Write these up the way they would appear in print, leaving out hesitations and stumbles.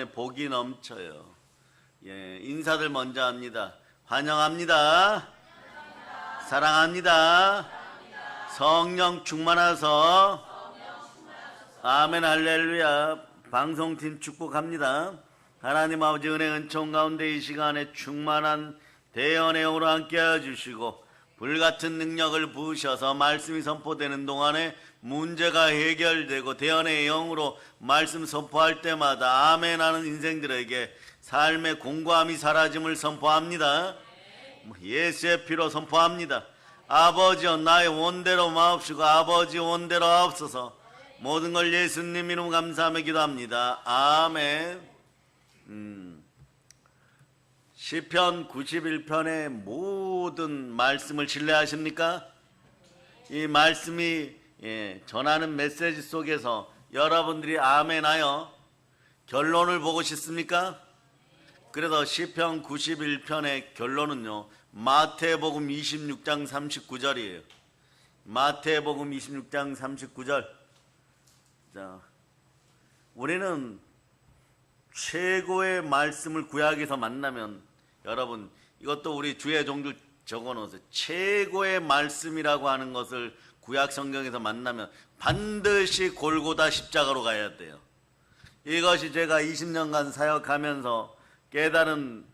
복이 넘쳐요. 예, 인사들 먼저 합니다. 환영합니다. 사랑합니다. 성령 충만하소. 아멘 할렐루야. 방송팀 축복합니다. 하나님 아버지 은혜 은총 가운데 이 시간에 충만한 대언의 영으로 함께하여 주시고 불같은 능력을 부으셔서 말씀이 선포되는 동안에 문제가 해결되고 대언의 영으로 말씀 선포할 때마다 아멘 하는 인생들에게 삶의 공고함이 사라짐을 선포합니다. 예수의 피로 선포합니다. 아버지여 나의 원대로 마옵시고 아버지 원대로 하옵소서. 모든 걸 예수님 이름 감사하며 기도합니다. 아멘. 시편 91편의 모든 말씀을 신뢰하십니까? 이 말씀이 전하는 메시지 속에서 여러분들이 아멘하여 결론을 보고 싶습니까? 그래서 시편 91편의 결론은요, 마태복음 26장 39절이에요. 마태복음 26장 39절. 자, 우리는 최고의 말씀을 구약에서 만나면, 여러분 이것도 우리 주의 종들 적어놓으세요. 최고의 말씀이라고 하는 것을 구약 성경에서 만나면 반드시 골고다 십자가로 가야 돼요. 이것이 제가 20년간 사역하면서 깨달은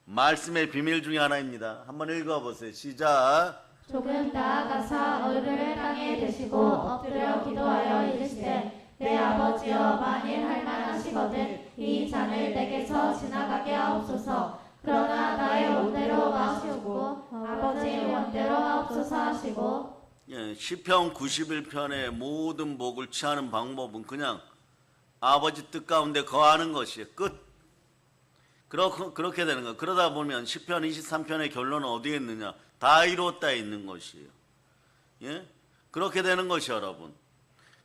말씀의 비밀 중에 하나입니다. 한번 읽어보세요. 시작. 조금 나아가사 얼굴을 땅에 대시고 엎드려 기도하여 이르시되 내 아버지여 만일 할만하시거든 이 잔을 내게서 지나가게 하옵소서. 그러나 나의 원대로 마시고 아버지 원대로 하옵소서 하시고. 시편 91편의 모든 복을 취하는 방법은 그냥 아버지 뜻 가운데 거하는 것이에요. 끝. 그렇게 되는 거예요. 그러다 보면 시편 23편의 결론은 어디에 있느냐? 다 이루었다에 있는 것이에요. 예? 그렇게 되는 것이 여러분.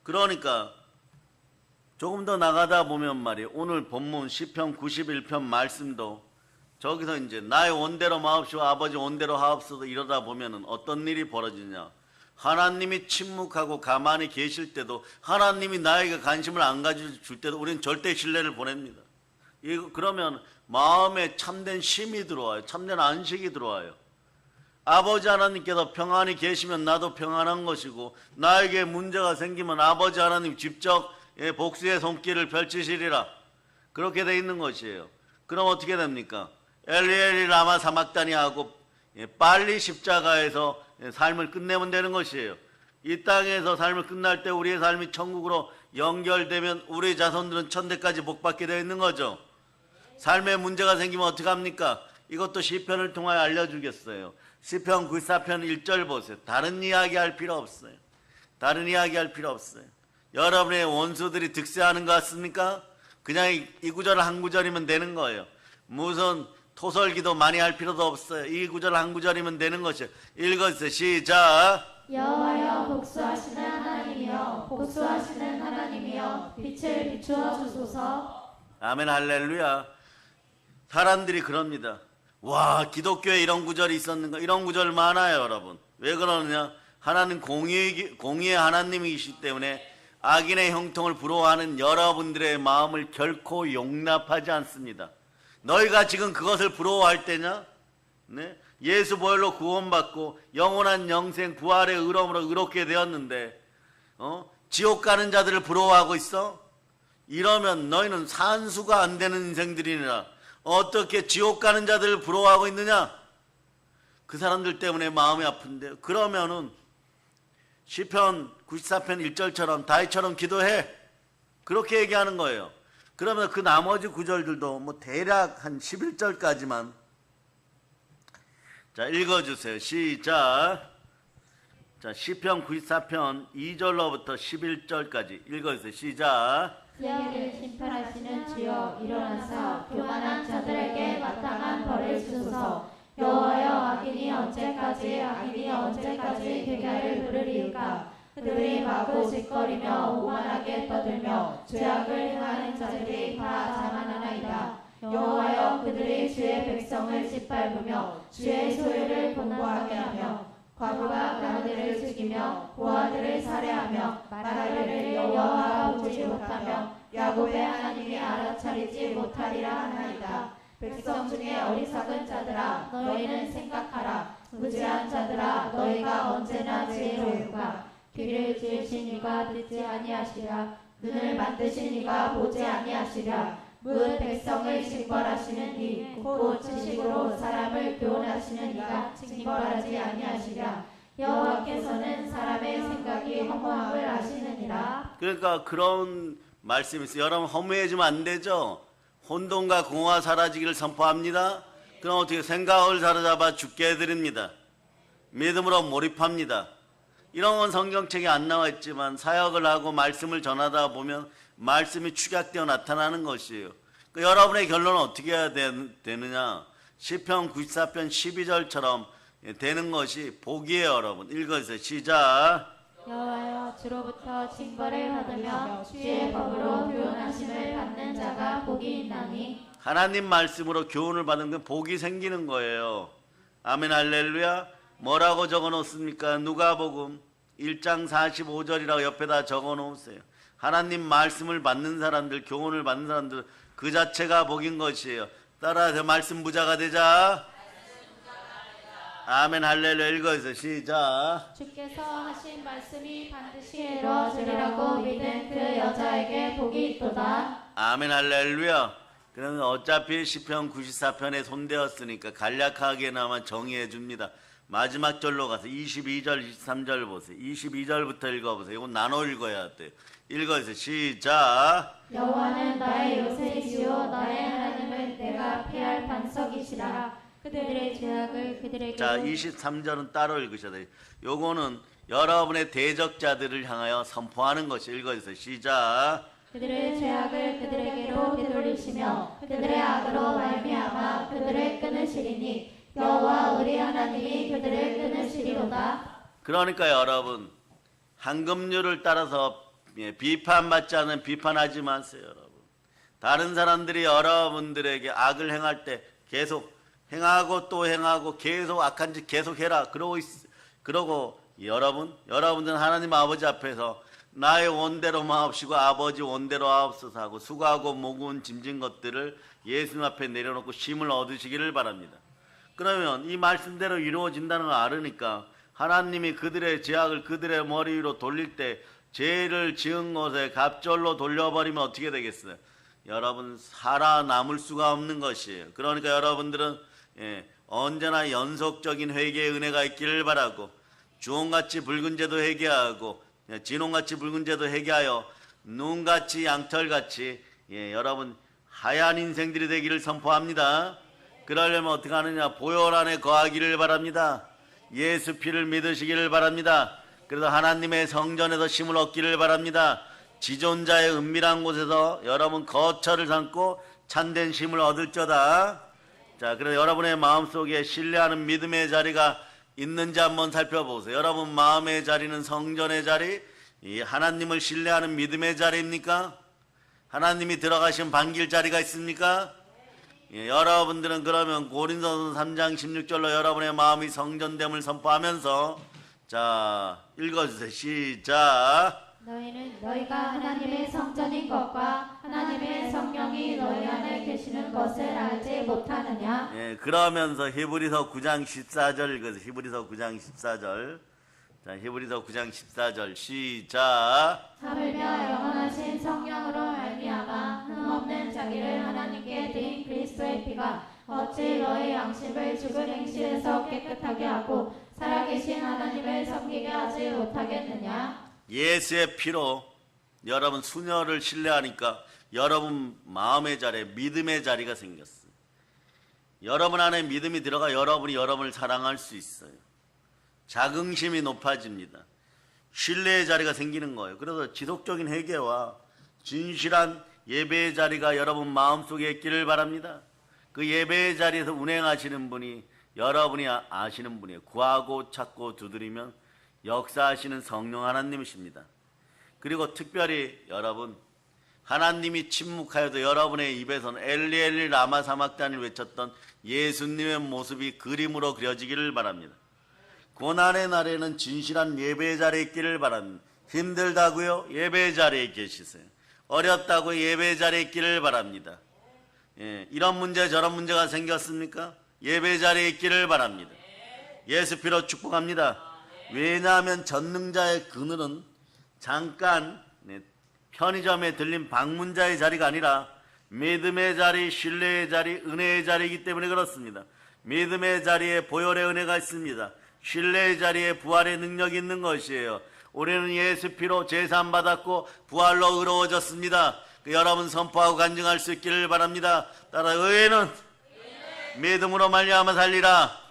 그러니까 조금 더 나가다 보면 말이에요. 오늘 본문 시편 91편 말씀도 저기서 이제 나의 원대로 마옵시고 아버지 원대로 하옵소서 이러다 보면은 어떤 일이 벌어지냐? 하나님이 침묵하고 가만히 계실 때도 하나님이 나에게 관심을 안 가져줄 때도 우리는 절대 신뢰를 보냅니다. 그러면 마음에 참된 쉼이 들어와요. 참된 안식이 들어와요. 아버지 하나님께서 평안히 계시면 나도 평안한 것이고 나에게 문제가 생기면 아버지 하나님 직접 복수의 손길을 펼치시리라. 그렇게 돼 있는 것이에요. 그럼 어떻게 됩니까? 엘리 라마 사막다니 하고 빨리 십자가에서 삶을 끝내면 되는 것이에요. 이 땅에서 삶을 끝날 때 우리의 삶이 천국으로 연결되면 우리 자손들은 천대까지 복받게 되어 있는 거죠. 삶에 문제가 생기면 어떻게 합니까? 이것도 시편을 통하여 알려주겠어요. 시편 94편 1절 보세요. 다른 이야기 할 필요 없어요. 다른 이야기 할 필요 없어요. 여러분의 원수들이 득세하는 것 같습니까? 그냥 이 구절 한 구절이면 되는 거예요. 무슨 토설기도 많이 할 필요도 없어요. 이 구절 한 구절이면 되는 것이에요. 읽어주세요. 시작. 여호와여 복수하시는 하나님이여 복수하시는 하나님이여 빛을 비추어 주소서. 아멘 할렐루야. 사람들이 그럽니다. 와, 기독교에 이런 구절이 있었는가? 이런 구절 많아요, 여러분. 왜 그러느냐? 하나님 공의의 하나님이시기 때문에 악인의 형통을 부러워하는 여러분들의 마음을 결코 용납하지 않습니다. 너희가 지금 그것을 부러워할 때냐? 네? 예수 보혈로 구원받고 영원한 영생 부활의 의로움으로 의롭게 되었는데 지옥 가는 자들을 부러워하고 있어? 이러면 너희는 산수가 안 되는 인생들이니라. 어떻게 지옥 가는 자들을 부러워하고 있느냐? 그 사람들 때문에 마음이 아픈데 그러면은 시편 94편 1절처럼 다윗처럼 기도해. 그렇게 얘기하는 거예요. 그러면 그 나머지 구절들도 뭐 대략 한 11절까지만 자 읽어주세요. 시작. 자 시편 94편 2절로부터 11절까지 읽어주세요. 시작. 지혜를 심판하시는 주여 일어나사 교만한 자들에게 마땅한 벌을 주소서. 여호와여 악인이 언제까지 괴가를 부르리이까. 그들이 마구 짓거리며 오만하게 떠들며 죄악을 행하는 자들이 다 자만하나이다. 여호와여 그들이 주의 백성을 짓밟으며 주의 소유를 공고하게 하며 과부가 가무들을 죽이며 고아들을 살해하며 나라를 여호와가 보지 못하며 야곱의 하나님이 알아차리지 못하리라 하나이다. 백성 중에 어리석은 자들아 너희는 생각하라. 무지한 자들아 너희가 언제나 지혜로울까. 귀를 지으신 이가 듣지 아니하시랴. 눈을 만드신 이가 보지 아니하시랴. 무릇 백성을 징벌하시는 이 곧 지식으로 사람을 교훈하시는 이가 징벌하지 아니하시랴. 여호와께서는 사람의 생각이 허무함을 아시느니라. 그러니까 그런 말씀이 있어요. 여러분 허무해지면 안 되죠. 혼돈과 공허가 사라지기를 선포합니다. 그럼 어떻게 생각을 사로잡아 죽게 해드립니다. 믿음으로 몰입합니다. 이런 건 성경책에 안 나와 있지만 사역을 하고 말씀을 전하다 보면 말씀이 축약되어 나타나는 것이에요. 그 여러분의 결론은 어떻게 해야 되느냐. 시편 94편 12절처럼 되는 것이 복이에요. 여러분 읽어주세요. 시작. 여호와여 주로부터 징벌을 받으며 주의 법으로 교훈하심을 받는 자가 복이 있나니. 하나님 말씀으로 교훈을 받은 건 복이 생기는 거예요. 아멘 할렐루야. 뭐라고 적어 놓습니까? 누가복음 1장 45절이라고 옆에다 적어 놓으세요. 하나님 말씀을 받는 사람들, 교훈을 받는 사람들 그 자체가 복인 것이에요. 따라서 말씀 부자가 되자. 아멘 할렐루야. 읽어주세요. 시작. 주께서 하신 말씀이 반드시 이루어지리라고 믿은 그 여자에게 복이 있도다. 아멘 할렐루야. 그러면 어차피 시편 94편에 손대었으니까 간략하게나마 정의해 줍니다. 마지막 절로 가서 22절 23절 보세요. 22절부터 읽어보세요. 이건 나눠 읽어야 돼요. 읽어주세요. 시작. 여호와는 나의 요새이시오 나의 하나님은 내가 피할 반석이시라. 그들의 죄악을 그들에게. 자, 23절은 따로 읽으셔야 돼요. 요거는 여러분의 대적자들을 향하여 선포하는 것이. 읽어주세요. 시작. 그들의 죄악을 그들에게로 되돌리시며 그들의 악으로 말미암아 그들을 끊으시리니 여호와 우리 하나님이 그들을 끊으시리로다. 그러니까 여러분 황금률을 따라서 비판받지 않은 비판하지 마세요. 여러분 다른 사람들이 여러분들에게 악을 행할 때 계속 행하고 또 행하고 계속 악한 짓 계속 해라 그러고 여러분들은 하나님 아버지 앞에서 나의 원대로 마옵시고 아버지 원대로 하옵소서 하고 수고하고 무거운 짐진 것들을 예수님 앞에 내려놓고 쉼을 얻으시기를 바랍니다. 그러면 이 말씀대로 이루어진다는 걸 알으니까 하나님이 그들의 죄악을 그들의 머리 위로 돌릴 때 죄를 지은 것에 갑절로 돌려버리면 어떻게 되겠어요? 여러분 살아남을 수가 없는 것이에요. 그러니까 여러분들은 언제나 연속적인 회개의 은혜가 있기를 바라고 주홍같이 붉은 죄도 회개하고 진홍같이 붉은 죄도 회개하여 눈같이 양털같이 여러분 하얀 인생들이 되기를 선포합니다. 그러려면 어떻게 하느냐? 보혈 안에 거하기를 바랍니다. 예수 피를 믿으시기를 바랍니다. 그래서 하나님의 성전에서 쉼을 얻기를 바랍니다. 지존자의 은밀한 곳에서 여러분 거처를 삼고 참된 쉼을 얻을저다. 자, 그래서 여러분의 마음속에 신뢰하는 믿음의 자리가 있는지 한번 살펴보세요. 여러분 마음의 자리는 성전의 자리, 이 하나님을 신뢰하는 믿음의 자리입니까? 하나님이 들어가신 반길 자리가 있습니까? 여러분들은 그러면 고린도서 3장 16절로 여러분의 마음이 성전됨을 선포하면서 자 읽어주세요. 시작. 너희는 너희가 하나님의 성전인 것과 하나님의 성령이 너희 안에 계시는 것을 알지 못하느냐. 그러면서 히브리서 9장 14절 읽어주세요. 히브리서 9장 14절. 자, 히브리서 9장 14절 시작. 하물며 영원하신 성령으로 말미암아 흠없는 자기를 하나님께 드린 그리스도의 피가 어찌 너희 양심을 죽은 행실에서 깨끗하게 하고 살아계신 하나님을 섬기게 하지 못하겠느냐. 예수의 피로 여러분 수녀를 신뢰하니까 여러분 마음의 자리에 믿음의 자리가 생겼어요. 여러분 안에 믿음이 들어가 여러분이 여러분을 사랑할 수 있어요. 자긍심이 높아집니다. 신뢰의 자리가 생기는 거예요. 그래서 지속적인 회개와 진실한 예배의 자리가 여러분 마음속에 있기를 바랍니다. 그 예배의 자리에서 운행하시는 분이 여러분이 아시는 분이에요. 구하고 찾고 두드리면 역사하시는 성령 하나님이십니다. 그리고 특별히 여러분 하나님이 침묵하여도 여러분의 입에서는 엘리 엘리 라마 사막단을 외쳤던 예수님의 모습이 그림으로 그려지기를 바랍니다. 고난의 날에는 진실한 예배의 자리에 있기를 바랍니다. 힘들다고요? 예배의 자리에 계시세요. 어렵다고 예배 자리에 있기를 바랍니다. 이런 문제 저런 문제가 생겼습니까? 예배 자리에 있기를 바랍니다. 예수 피로 축복합니다. 왜냐하면 전능자의 그늘은 잠깐 편의점에 들린 방문자의 자리가 아니라 믿음의 자리, 신뢰의 자리, 은혜의 자리이기 때문에 그렇습니다. 믿음의 자리에 보혈의 은혜가 있습니다. 신뢰의 자리에 부활의 능력이 있는 것이에요. 우리는 예수 피로 제사함 받았고 부활로 의로워졌습니다. 여러분 선포하고 간증할 수 있기를 바랍니다. 따라 의인은 믿음으로 말미암아 살리라.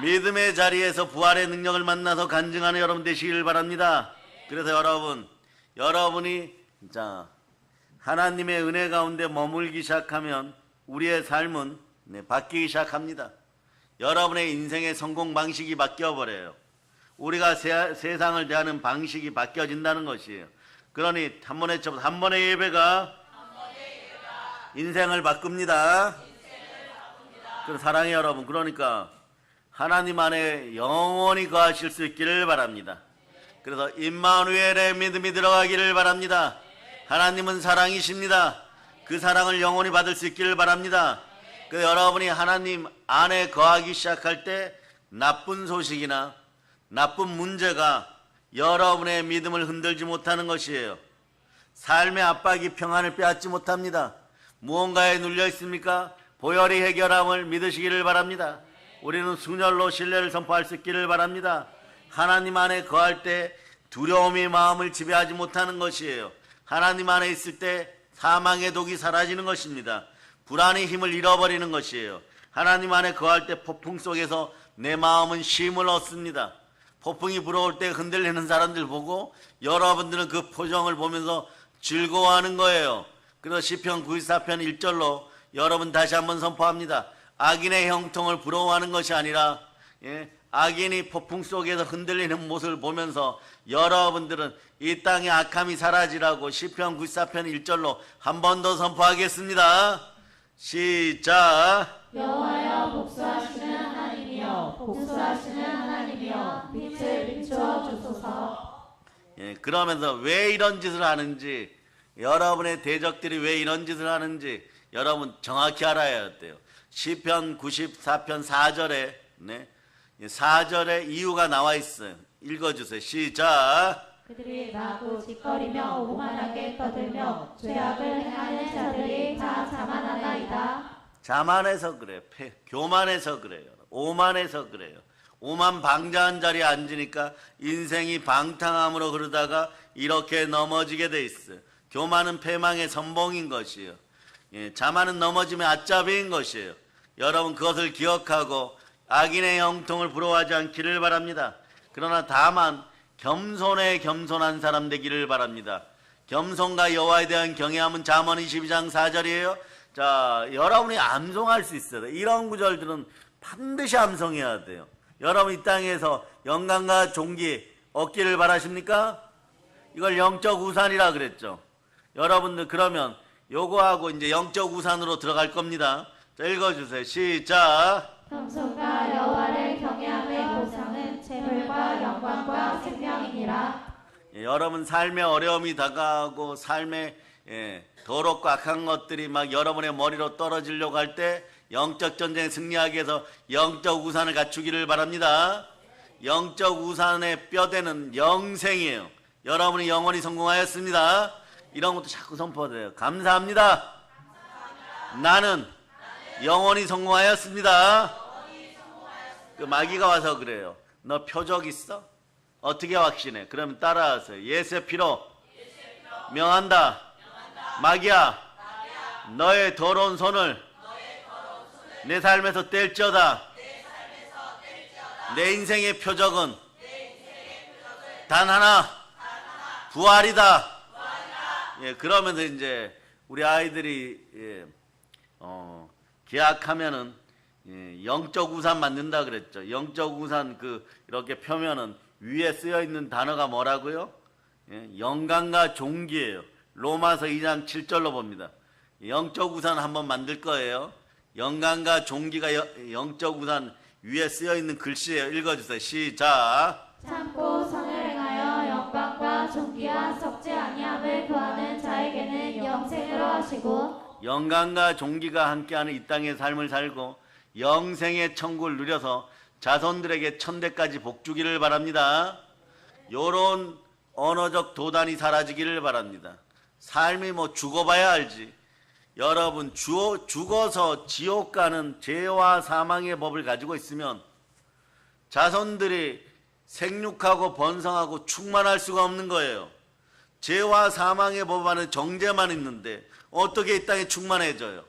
믿음의 자리에서 부활의 능력을 만나서 간증하는 여러분 되시길 바랍니다. 그래서 여러분이 하나님의 은혜 가운데 머물기 시작하면 우리의 삶은 바뀌기 시작합니다. 여러분의 인생의 성공 방식이 바뀌어버려요. 우리가 세상을 대하는 방식이 바뀌어진다는 것이에요. 그러니 한 번의 예배가 인생을 바꿉니다. 그럼 사랑해 여러분, 그러니까 하나님 안에 영원히 거하실 수 있기를 바랍니다. 그래서 임마누엘의 믿음이 들어가기를 바랍니다. 하나님은 사랑이십니다. 그 사랑을 영원히 받을 수 있기를 바랍니다. 그 여러분이 하나님 안에 거하기 시작할 때 나쁜 소식이나 나쁜 문제가 여러분의 믿음을 흔들지 못하는 것이에요. 삶의 압박이 평안을 빼앗지 못합니다. 무언가에 눌려 있습니까? 보혈이 해결함을 믿으시기를 바랍니다. 우리는 순혈로 신뢰를 선포할 수 있기를 바랍니다. 하나님 안에 거할 때 두려움이 마음을 지배하지 못하는 것이에요. 하나님 안에 있을 때 사망의 독이 사라지는 것입니다. 불안의 힘을 잃어버리는 것이에요. 하나님 안에 거할 때 폭풍 속에서 내 마음은 쉼을 얻습니다. 폭풍이 불어올 때 흔들리는 사람들 보고 여러분들은 그 표정을 보면서 즐거워하는 거예요. 그래서 시편 94편 1절로 여러분 다시 한번 선포합니다. 악인의 형통을 부러워하는 것이 아니라 악인이 폭풍 속에서 흔들리는 모습을 보면서 여러분들은 이 땅의 악함이 사라지라고 시편 94편 1절로 한 번 더 선포하겠습니다. 시작. 여호와여 복수하시는 하나님이여 복수하시는 하나님이여 빛을 비추어 주소서. 그러면서 왜 이런 짓을 하는지, 여러분의 대적들이 왜 이런 짓을 하는지 여러분 정확히 알아야 돼요. 시편 94편 4절에 4절에 이유가 나와 있어요. 읽어주세요. 시작. 그들이 나고 짓거리며 오만하게 떠들며 죄악을 행하는 자들이 다 자만하나이다. 자만해서 그래요. 교만해서 그래요. 오만해서 그래요. 오만 방자한 자리에 앉으니까 인생이 방탕함으로 흐르다가 이렇게 넘어지게 돼 있어요. 교만은 패망의 선봉인 것이에요. 자만은 넘어지면 아짜비인 것이에요. 여러분 그것을 기억하고 악인의 형통을 부러워하지 않기를 바랍니다. 그러나 다만 겸손에 겸손한 사람 되기를 바랍니다. 겸손과 여호와에 대한 경외함은 잠언 22장 4절이에요. 자, 여러분이 암송할 수 있어요. 이런 구절들은 반드시 암송해야 돼요. 여러분 이 땅에서 영광과 존귀 얻기를 바라십니까? 이걸 영적 우산이라 그랬죠. 여러분들 그러면 요거하고 이제 영적 우산으로 들어갈 겁니다. 자, 읽어주세요. 시작. 겸손과 여호와를 경외함의 보상은 재물과 영광과 생명이니라. 여러분 삶의 어려움이 다가오고 삶의 더럽고 악한 것들이 막 여러분의 머리로 떨어지려고 할 때 영적 전쟁에 승리하기 위해서 영적 우산을 갖추기를 바랍니다. 영적 우산의 뼈대는 영생이에요. 여러분이 영원히 성공하였습니다. 이런 것도 자꾸 선포돼요. 감사합니다. 나는 영원히 성공하였습니다. 그 마귀가 와서 그래요. 너 표적 있어? 어떻게 확신해? 그럼 따라하세요. 예수의 피로 명한다. 마귀야, 너의 더러운 손을 내 삶에서 뗄지어다. 내 인생의 표적은 단 하나, 부활이다. 그러면서 이제 우리 아이들이 계약하면은 영적 우산 만든다 그랬죠. 영적 우산 이렇게 펴면은 위에 쓰여 있는 단어가 뭐라고요? 영광과 존귀예요. 로마서 2장 7절로 봅니다. 영적 우산 한번 만들 거예요. 영광과 존귀가 영적 우산 위에 쓰여 있는 글씨예요. 읽어주세요. 시작. 참고 선을 행하여 영광과 존귀 존귀한 썩지 아니함을 구하는 자에게는 영생으로 하시고 영광과 존귀가 함께하는 이 땅의 삶을 살고 영생의 천국을 누려서 자손들에게 천대까지 복 주기를 바랍니다. 요런 언어적 도단이 사라지기를 바랍니다. 삶이 뭐 죽어봐야 알지. 여러분 죽어서 지옥 가는 죄와 사망의 법을 가지고 있으면 자손들이 생육하고 번성하고 충만할 수가 없는 거예요. 죄와 사망의 법 안에 정죄만 있는데 어떻게 이 땅에 충만해져요?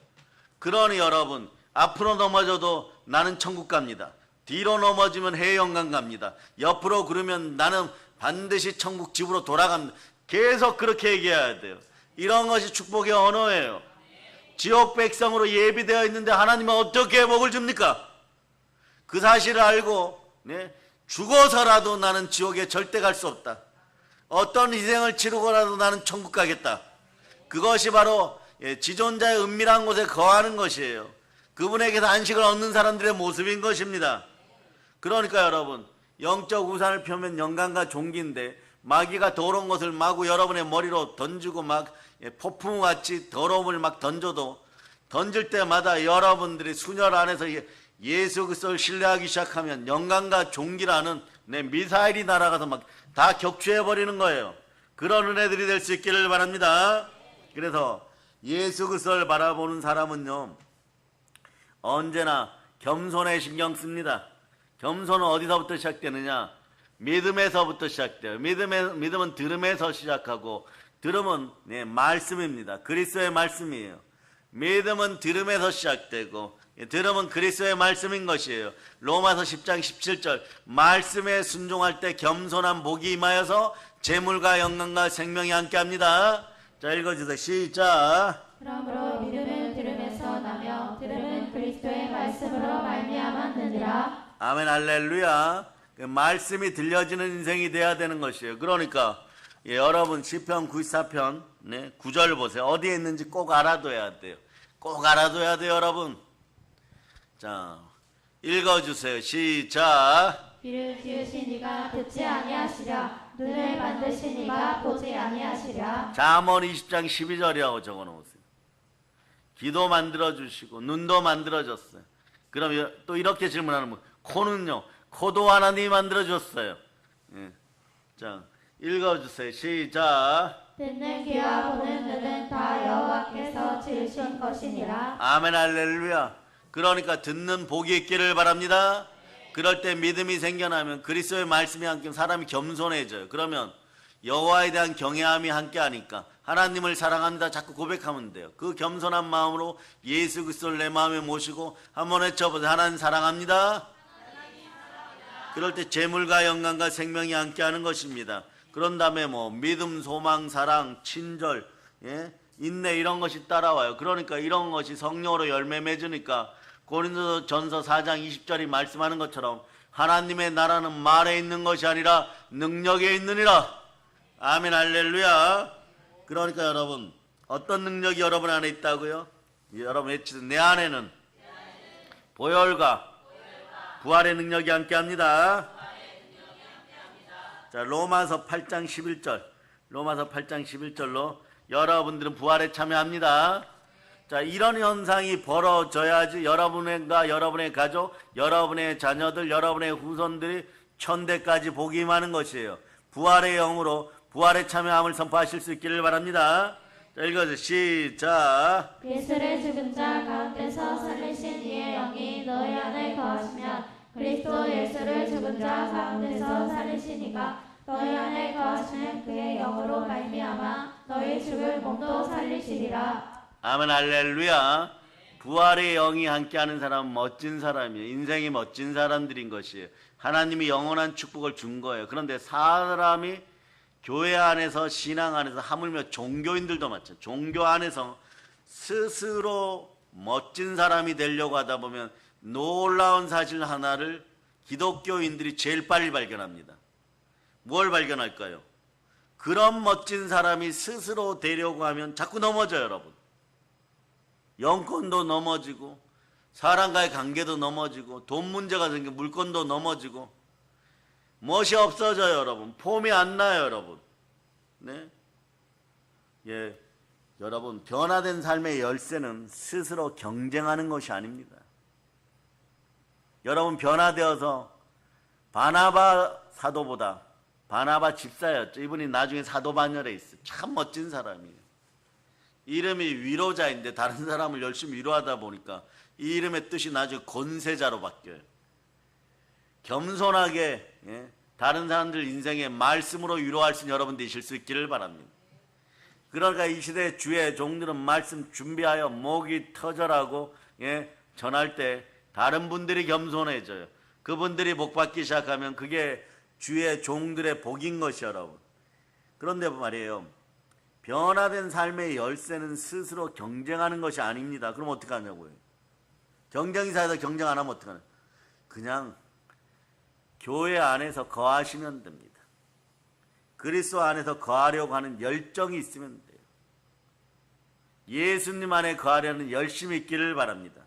그러니 여러분 앞으로 넘어져도 나는 천국 갑니다. 뒤로 넘어지면 해영광 갑니다. 옆으로 그러면 나는 반드시 천국 집으로 돌아갑니다. 계속 그렇게 얘기해야 돼요. 이런 것이 축복의 언어예요. 지옥 백성으로 예비되어 있는데 하나님은 어떻게 복을 줍니까? 그 사실을 알고 죽어서라도 나는 지옥에 절대 갈 수 없다. 어떤 희생을 치르고라도 나는 천국 가겠다. 그것이 바로 지존자의 은밀한 곳에 거하는 것이에요. 그분에게서 안식을 얻는 사람들의 모습인 것입니다. 그러니까 여러분 영적 우산을 펴면 영광과 존귀인데 마귀가 더러운 것을 마구 여러분의 머리로 던지고 막 폭풍같이 더러움을 막 던져도 던질 때마다 여러분들이 순혈 안에서 예수 그리스도를 신뢰하기 시작하면 영광과 존귀라는 미사일이 날아가서 막 다 격추해버리는 거예요. 그런 은혜들이 될 수 있기를 바랍니다. 그래서 예수 그리스도를 바라보는 사람은요 언제나 겸손에 신경 씁니다. 겸손은 어디서부터 시작되느냐? 믿음에서부터 시작돼요. 믿음은 들음에서 시작하고 들음은 말씀입니다. 그리스도의 말씀이에요. 믿음은 들음에서 시작되고 들음은 그리스도의 말씀인 것이에요. 로마서 10장 17절 말씀에 순종할 때 겸손한 복이 임하여서 재물과 영광과 생명이 함께합니다. 자 읽어주세요. 시작. 그러므로 믿음은 들음에서 나며 들음은 그리스도의 말씀으로 말미암았느니라. 아멘 할렐루야. 그 말씀이 들려지는 인생이 돼야 되는 것이에요. 그러니까 여러분 시편 94편 9절 보세요. 어디에 있는지 꼭 알아둬야 돼요. 꼭 알아둬야 돼요 여러분. 자 읽어주세요. 시작. 귀를 기으신 이가 듣지 아니하시랴. 눈을 만드신 이가 보지 아니하시랴. 잠언 20장 12절이라고 적어놓으세요. 귀도 만들어주시고 눈도 만들어줬어요. 그럼 또 이렇게 질문하는 분 코는요? 코도 하나님이 만들어줬어요. 자 읽어주세요. 시작. 듣는 귀와 보는 눈은 다 여호와께서 지으신 것이니라. 아멘 할렐루야. 그러니까 듣는 복이 있기를 바랍니다. 그럴 때 믿음이 생겨나면 그리스도의 말씀이 함께 사람이 겸손해져요. 그러면 여호와에 대한 경외함이 함께하니까 하나님을 사랑합니다 자꾸 고백하면 돼요. 그 겸손한 마음으로 예수 그리스도를 내 마음에 모시고 한번 외쳐보세요. 하나님 사랑합니다. 그럴 때 재물과 영광과 생명이 함께하는 것입니다. 그런 다음에 믿음, 소망, 사랑, 친절, 인내 이런 것이 따라와요. 그러니까 이런 것이 성령으로 열매 맺으니까 고린도전서 4장 20절이 말씀하는 것처럼 하나님의 나라는 말에 있는 것이 아니라 능력에 있느니라. 아멘 할렐루야. 그러니까 여러분 어떤 능력이 여러분 안에 있다고요? 여러분 외치듯 내 안에는 보혈과 부활의 능력이 함께합니다. 자 로마서 8장 11절 로마서 8장 11절로 여러분들은 부활에 참여합니다. 자 이런 현상이 벌어져야지 여러분과 여러분의 가족, 여러분의 자녀들, 여러분의 후손들이 천대까지 복이 임하는 것이에요. 부활의 영으로 부활에 참여함을 선포하실 수 있기를 바랍니다. 자 읽어주세요. 시작. 예수를 죽은 자 가운데서 살리신 이의 영이 너희 안에 거하시면 그리스도 예수를 죽은 자 가운데서 살리신 이가 너희 안에 거하시는 그의 영으로 말미암아 너희 죽을 몸도 살리시리라. 아멘 할렐루야. 부활의 영이 함께하는 사람은 멋진 사람이에요. 인생이 멋진 사람들인 것이에요. 하나님이 영원한 축복을 준 거예요. 그런데 사람이 교회 안에서 신앙 안에서 하물며 종교인들도 마찬가지. 종교 안에서 스스로 멋진 사람이 되려고 하다 보면 놀라운 사실 하나를 기독교인들이 제일 빨리 발견합니다. 뭘 발견할까요? 그런 멋진 사람이 스스로 되려고 하면 자꾸 넘어져요 여러분. 영권도 넘어지고 사람과의 관계도 넘어지고 돈 문제가 생기면 물건도 넘어지고 멋이 없어져요 여러분. 폼이 안 나요 여러분. 네? 예, 여러분 변화된 삶의 열쇠는 스스로 경쟁하는 것이 아닙니다. 여러분 변화되어서 바나바 사도보다 바나바 집사였죠. 이분이 나중에 사도 반열에 있어요. 참 멋진 사람이에요. 이름이 위로자인데 다른 사람을 열심히 위로하다 보니까 이 이름의 뜻이 나중에 권세자로 바뀌어요. 겸손하게 다른 사람들 인생에 말씀으로 위로할 수 있는 여러분 되실 수 있기를 바랍니다. 그러니까 이 시대의 주의 종들은 말씀 준비하여 목이 터져라고 전할 때 다른 분들이 겸손해져요. 그분들이 복 받기 시작하면 그게 주의 종들의 복인 것이 여러분. 그런데 말이에요. 변화된 삶의 열쇠는 스스로 경쟁하는 것이 아닙니다. 그럼 어떻게 하냐고요. 경쟁이 사회에서 경쟁 안 하면 어떻게 하냐. 그냥 교회 안에서 거하시면 됩니다. 그리스도 안에서 거하려고 하는 열정이 있으면 돼요. 예수님 안에 거하려는 열심이 있기를 바랍니다.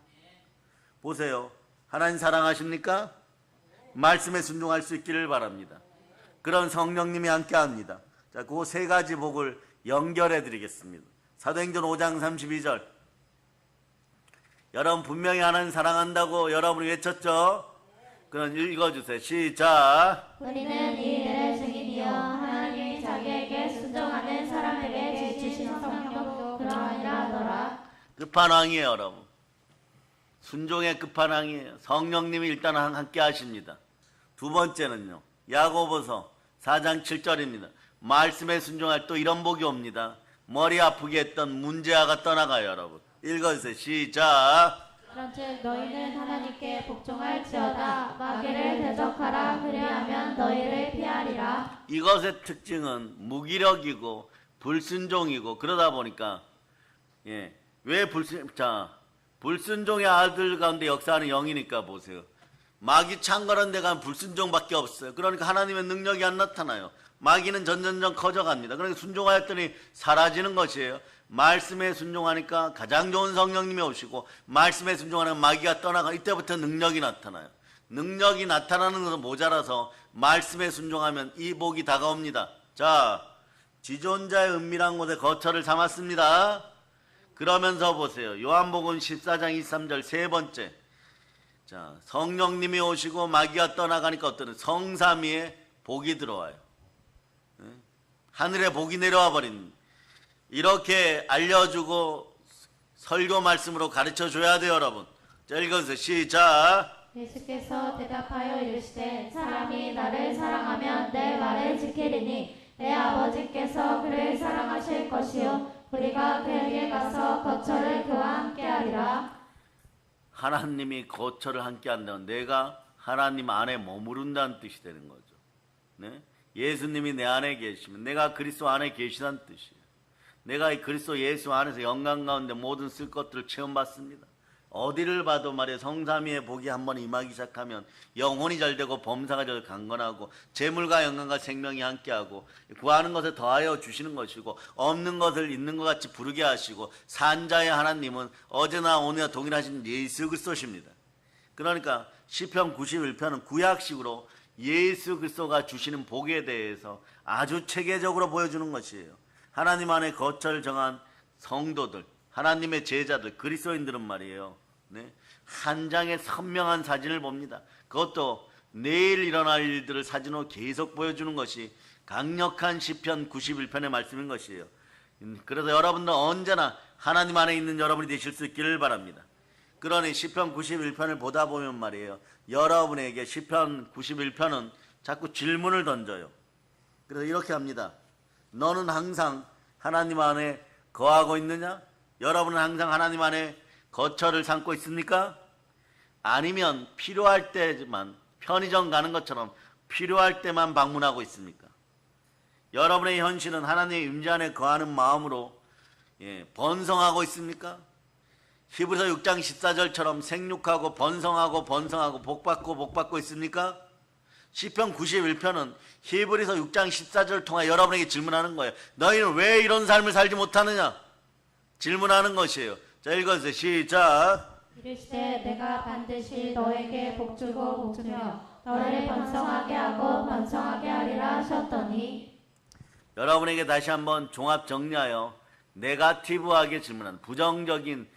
보세요. 하나님 사랑하십니까? 말씀에 순종할 수 있기를 바랍니다. 그런 성령님이 함께합니다. 자, 그 세 가지 복을 연결해 드리겠습니다. 사도행전 5장 32절. 여러분 분명히 하나님 사랑한다고 여러분이 외쳤죠? 그럼 읽어주세요. 시작. 우리는 이 일의 증인이요 하나님이 자기에게 순종하는 사람에게 주신 성령도 그러하니라 하더라. 끝판왕이에요, 여러분. 순종의 끝판왕이에요. 성령님이 일단 함께 하십니다. 두 번째는요. 야고보서 4장 7절입니다. 말씀에 순종할 또 이런 복이 옵니다. 머리 아프게 했던 문제아가 떠나가요, 여러분. 읽어주세요. 시작. 그런즉 너희는 하나님께 복종할지어다. 마귀를 대적하라. 그리하면 너희를 피하리라. 이것의 특징은 무기력이고 불순종이고 그러다 보니까 왜 불순종의 아들 가운데 역사하는 영이니까 보세요. 마귀 창궐한 데 가면 불순종밖에 없어요. 그러니까 하나님의 능력이 안 나타나요. 마귀는 점점점 커져갑니다. 그러니까 순종하였더니 사라지는 것이에요. 말씀에 순종하니까 가장 좋은 성령님이 오시고 말씀에 순종하는 마귀가 떠나가 이때부터 능력이 나타나요. 능력이 나타나는 것은 모자라서 말씀에 순종하면 이 복이 다가옵니다. 자, 지존자의 은밀한 곳에 거처를 삼았습니다. 그러면서 보세요. 요한복음 14장 23절 세 번째. 자, 성령님이 오시고 마귀가 떠나가니까 어떤 성삼위의 복이 들어와요. 하늘에 복이 내려와 버린. 이렇게 알려주고 설교 말씀으로 가르쳐 줘야 돼요, 여러분. 자, 읽어주세요. 시작. 예수께서 대답하여 이르시되 사람이 나를 사랑하면 내 말을 지키리니 내 아버지께서 그를 사랑하실 것이요 우리가 그에게 가서 거처를 그와 함께하리라. 하나님이 거처를 함께한다는 내가 하나님 안에 머무른다는 뜻이 되는 거죠. 네? 예수님이 내 안에 계시면 내가 그리스도 안에 계시다는 뜻이에요. 내가 이 그리스도 예수 안에서 영광 가운데 모든 쓸 것들을 체험받습니다. 어디를 봐도 말이에요. 성삼위의 복이 한번 임하기 시작하면 영혼이 잘되고 범사가 잘 강건하고 재물과 영광과 생명이 함께하고 구하는 것에 더하여 주시는 것이고 없는 것을 있는 것 같이 부르게 하시고 산자의 하나님은 어제나 오늘나 동일하신 예수 그리스도십니다. 그러니까 시편 91편은 구약식으로 예수 그리스도가 주시는 복에 대해서 아주 체계적으로 보여주는 것이에요. 하나님 안에 거처를 정한 성도들, 하나님의 제자들, 그리스도인들은 말이에요. 네? 한 장의 선명한 사진을 봅니다. 그것도 내일 일어날 일들을 사진으로 계속 보여주는 것이 강력한 시편 91편의 말씀인 것이에요. 그래서 여러분도 언제나 하나님 안에 있는 여러분이 되실 수 있기를 바랍니다. 그러니 시편 91편을 보다 보면 말이에요. 여러분에게 시편 91편은 자꾸 질문을 던져요. 그래서 이렇게 합니다. 너는 항상 하나님 안에 거하고 있느냐? 여러분은 항상 하나님 안에 거처를 삼고 있습니까? 아니면 필요할 때만 편의점 가는 것처럼 필요할 때만 방문하고 있습니까? 여러분의 현실은 하나님의 임재 안에 거하는 마음으로 번성하고 있습니까? 히브리서 6장 14절처럼 생육하고 번성하고 복받고 있습니까? 시편 91편은 히브리서 6장 14절을 통해 여러분에게 질문하는 거예요. 너희는 왜 이런 삶을 살지 못하느냐? 질문하는 것이에요. 자, 읽어주세요. 시작. 이르시되 내가 반드시 너에게 복주고 복주며 너를 번성하게 하고 번성하게 하리라 하셨더니 여러분에게 다시 한번 종합 정리하여 네가티브하게 질문한 부정적인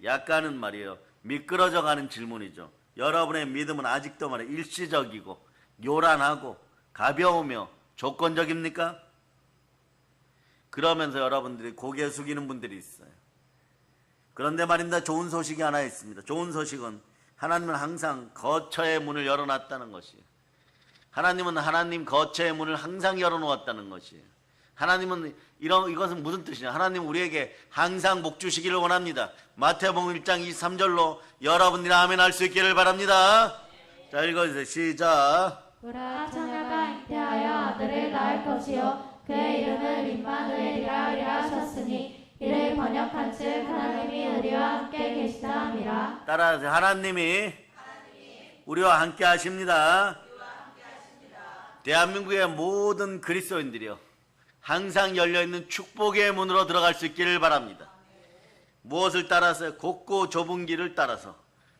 약간은 말이에요. 미끄러져 가는 질문이죠. 여러분의 믿음은 아직도 말이에요. 일시적이고 요란하고 가벼우며 조건적입니까? 그러면서 여러분들이 고개 숙이는 분들이 있어요. 그런데 말입니다. 좋은 소식이 하나 있습니다. 좋은 소식은 하나님은 항상 거처의 문을 열어놨다는 것이에요. 하나님은 하나님 거처의 문을 항상 열어놓았다는 것이에요. 하나님은 이것은 무슨 뜻이냐? 하나님은 우리에게 항상 복 주시기를 원합니다. 마태복음 1장 23절로 여러분들이 아멘 할 수 있기를 바랍니다. 자, 읽어주세요. 시작. 보라 처녀가 잉태하여 아들을 낳을 것이요 그의 이름을 임마누엘이라 하리라 하셨으니 이를 번역한즉 하나님이 우리와 함께 계시다 함이라. 따라하세요. 하나님이 우리와 함께 하십니다. 대한민국의 모든 그리스도인들이요 항상 열려있는 축복의 문으로 들어갈 수 있기를 바랍니다. 무엇을 따라서? 곱고 좁은 길을 따라서